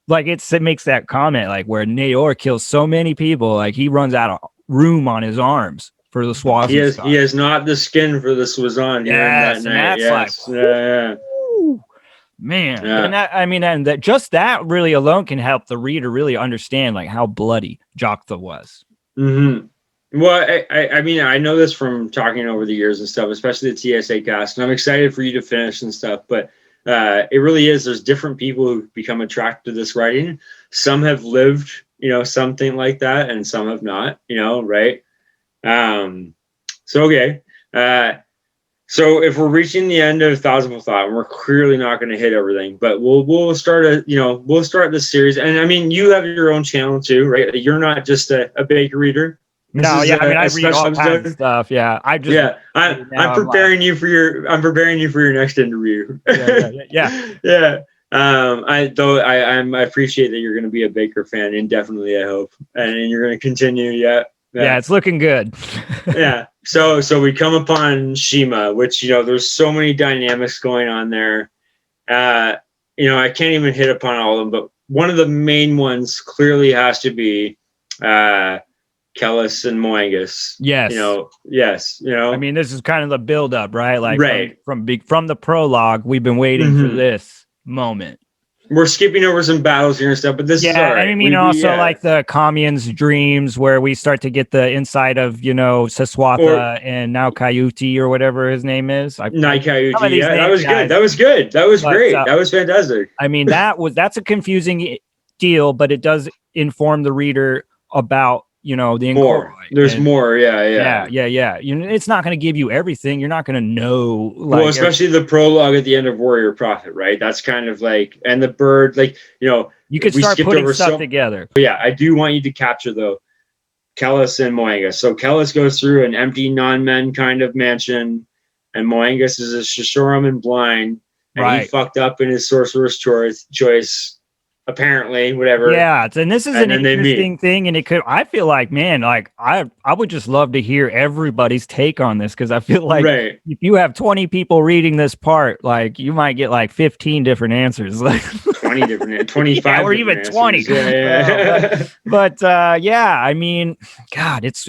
like, it makes that comment, like, where Naor kills so many people, like, he runs out of room on his arms for the Swaz. He has not the skin for the Swazan here in that night. Yes. Like, yeah. Man, and that, I mean, and that just that really alone can help the reader really understand like how bloody Jokta was. Well, I mean, I know this from talking over the years and stuff, especially the TSACast, and I'm excited for you to finish and stuff. But it really is. There's different people who become attracted to this writing. Some have lived, something like that, and some have not. Right? So okay. So if we're reaching the end of Thousandful Thought, and we're clearly not going to hit everything, but we'll start this series. And I mean, you have your own channel too, right? You're not just a Bakker reader. I mean, I read all kinds of stuff. Yeah, I'm preparing you for your next interview. Yeah. I appreciate that you're going to be a Bakker fan indefinitely. I hope, and you're going to continue. Yeah, it's looking good. Yeah. So we come upon Shima, which, there's so many dynamics going on there. I can't even hit upon all of them, but one of the main ones clearly has to be Kellis and Moangus. Yes. Yes. I mean, this is kind of the build up, right? Like from the prologue, we've been waiting for this moment. We're skipping over some battles here and stuff, but this is all right. I mean, like the Commun's dreams, where we start to get the inside of, Saswatha and now Coyote or whatever his name is. Night Coyote. Yeah, that was good. That was good. That was great. That was fantastic. I mean, that's a confusing deal, but it does inform the reader about, the more. There's more. Yeah. It's not going to give you everything. You're not going to know. Well, especially the prologue at the end of Warrior Prophet, right? That's kind of like, and the bird, like, you could start putting stuff together. But yeah, I do want you to capture though Kellis and Moangus. So Kellis goes through an empty non-men kind of mansion, and Moangus is a Shishoram and blind, and he fucked up in his sorcerer's choice. Apparently, whatever. Yeah, and this is an interesting thing, and I feel like, man, like I would just love to hear everybody's take on this, because I feel like if you have 20 people reading this part, like you might get like 15 different answers, like 20 different, 25, or even answers. 20. Yeah. But I mean, God, it's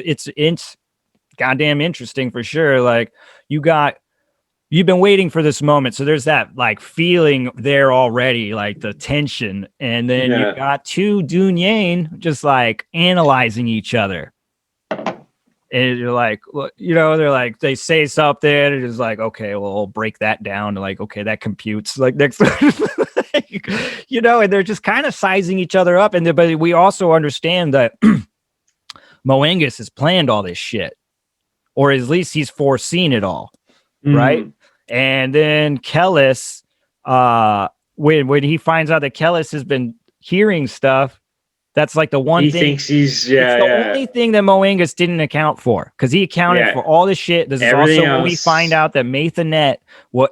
goddamn interesting for sure. Like you've been waiting for this moment. So there's that like feeling there already, like the tension. And then you got two Dunyain just like analyzing each other. And you're like, they're like, they say something and it's like, okay, well, I'll break that down to like, okay, that computes like next, and they're just kind of sizing each other up. But we also understand that Moangus has planned all this shit, or at least he's foreseen it all. Right. And then Kellis, when he finds out that Kellis has been hearing stuff, that's like the one thing. He thinks he's, the only thing that Moangus didn't account for, because he accounted for all this shit. This Everything is also else. when we find out that Mathanet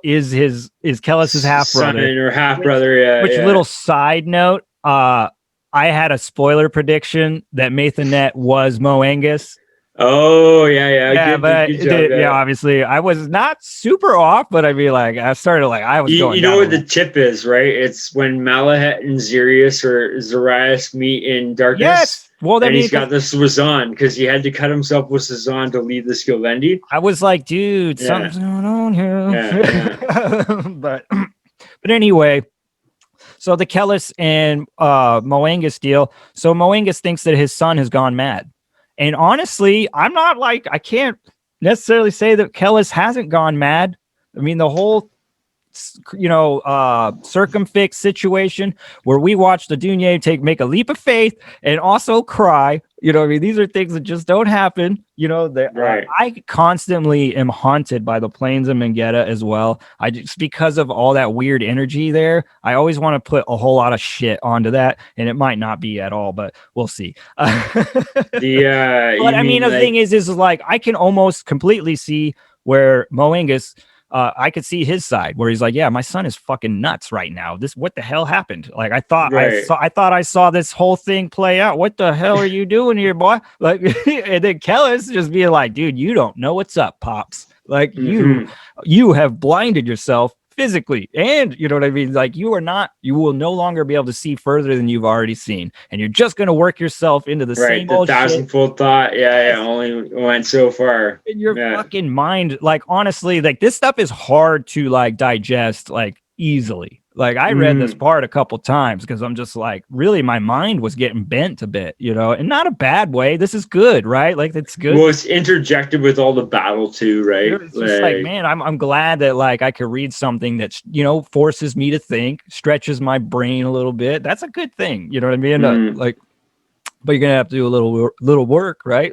is Kellis's half brother or half brother. Which little side note, I had a spoiler prediction that Mathanet was Moangus. Oh yeah. Good job, obviously I was not super off, but I mean, like I started like I was going. You know what the tip is, right? It's when Malahet and Zirius or Zarias meet in darkness. Yes. Well, then he's got the Swazan because he had to cut himself with Swazan to leave the Skilvendi. I was like, dude, something's going on here. But anyway. So the Kellis and Moangus deal. So Moangus thinks that his son has gone mad. And honestly, I'm not like, I can't necessarily say that Kellis hasn't gone mad. I mean, the whole, circumfix situation where we watch the Dunye make a leap of faith and also cry. I mean, these are things that just don't happen. I constantly am haunted by the plains of Mangetta as well. Just because of all that weird energy there, I always want to put a whole lot of shit onto that, and it might not be at all, but we'll see. But I mean, the thing is like I can almost completely see where Moangus. I could see his side where he's like, yeah, my son is fucking nuts right now. What the hell happened? Like, I thought I saw this whole thing play out. What the hell are you doing here, boy? Like, and then Kellis just being like, dude, you don't know what's up, Pops. Like you you have blinded yourself physically, and you know what I mean, like you will no longer be able to see further than you've already seen, and you're just going to work yourself into the Right. same The old shit thousand-fold thought. Yeah, yeah. Only went so far. in your Yeah. fucking mind. Like honestly, like this stuff is hard to like digest like easily. Like I read this part a couple times because I'm just like, really, my mind was getting bent a bit, you know, and not a bad way. This is good, right? Like it's good. Well, it's interjected with all the battle too, right? It's just like, man, I'm glad that like I could read something that's, you know, forces me to think, stretches my brain a little bit. That's a good thing, you know what I mean? Like, but you're gonna have to do a little work, right?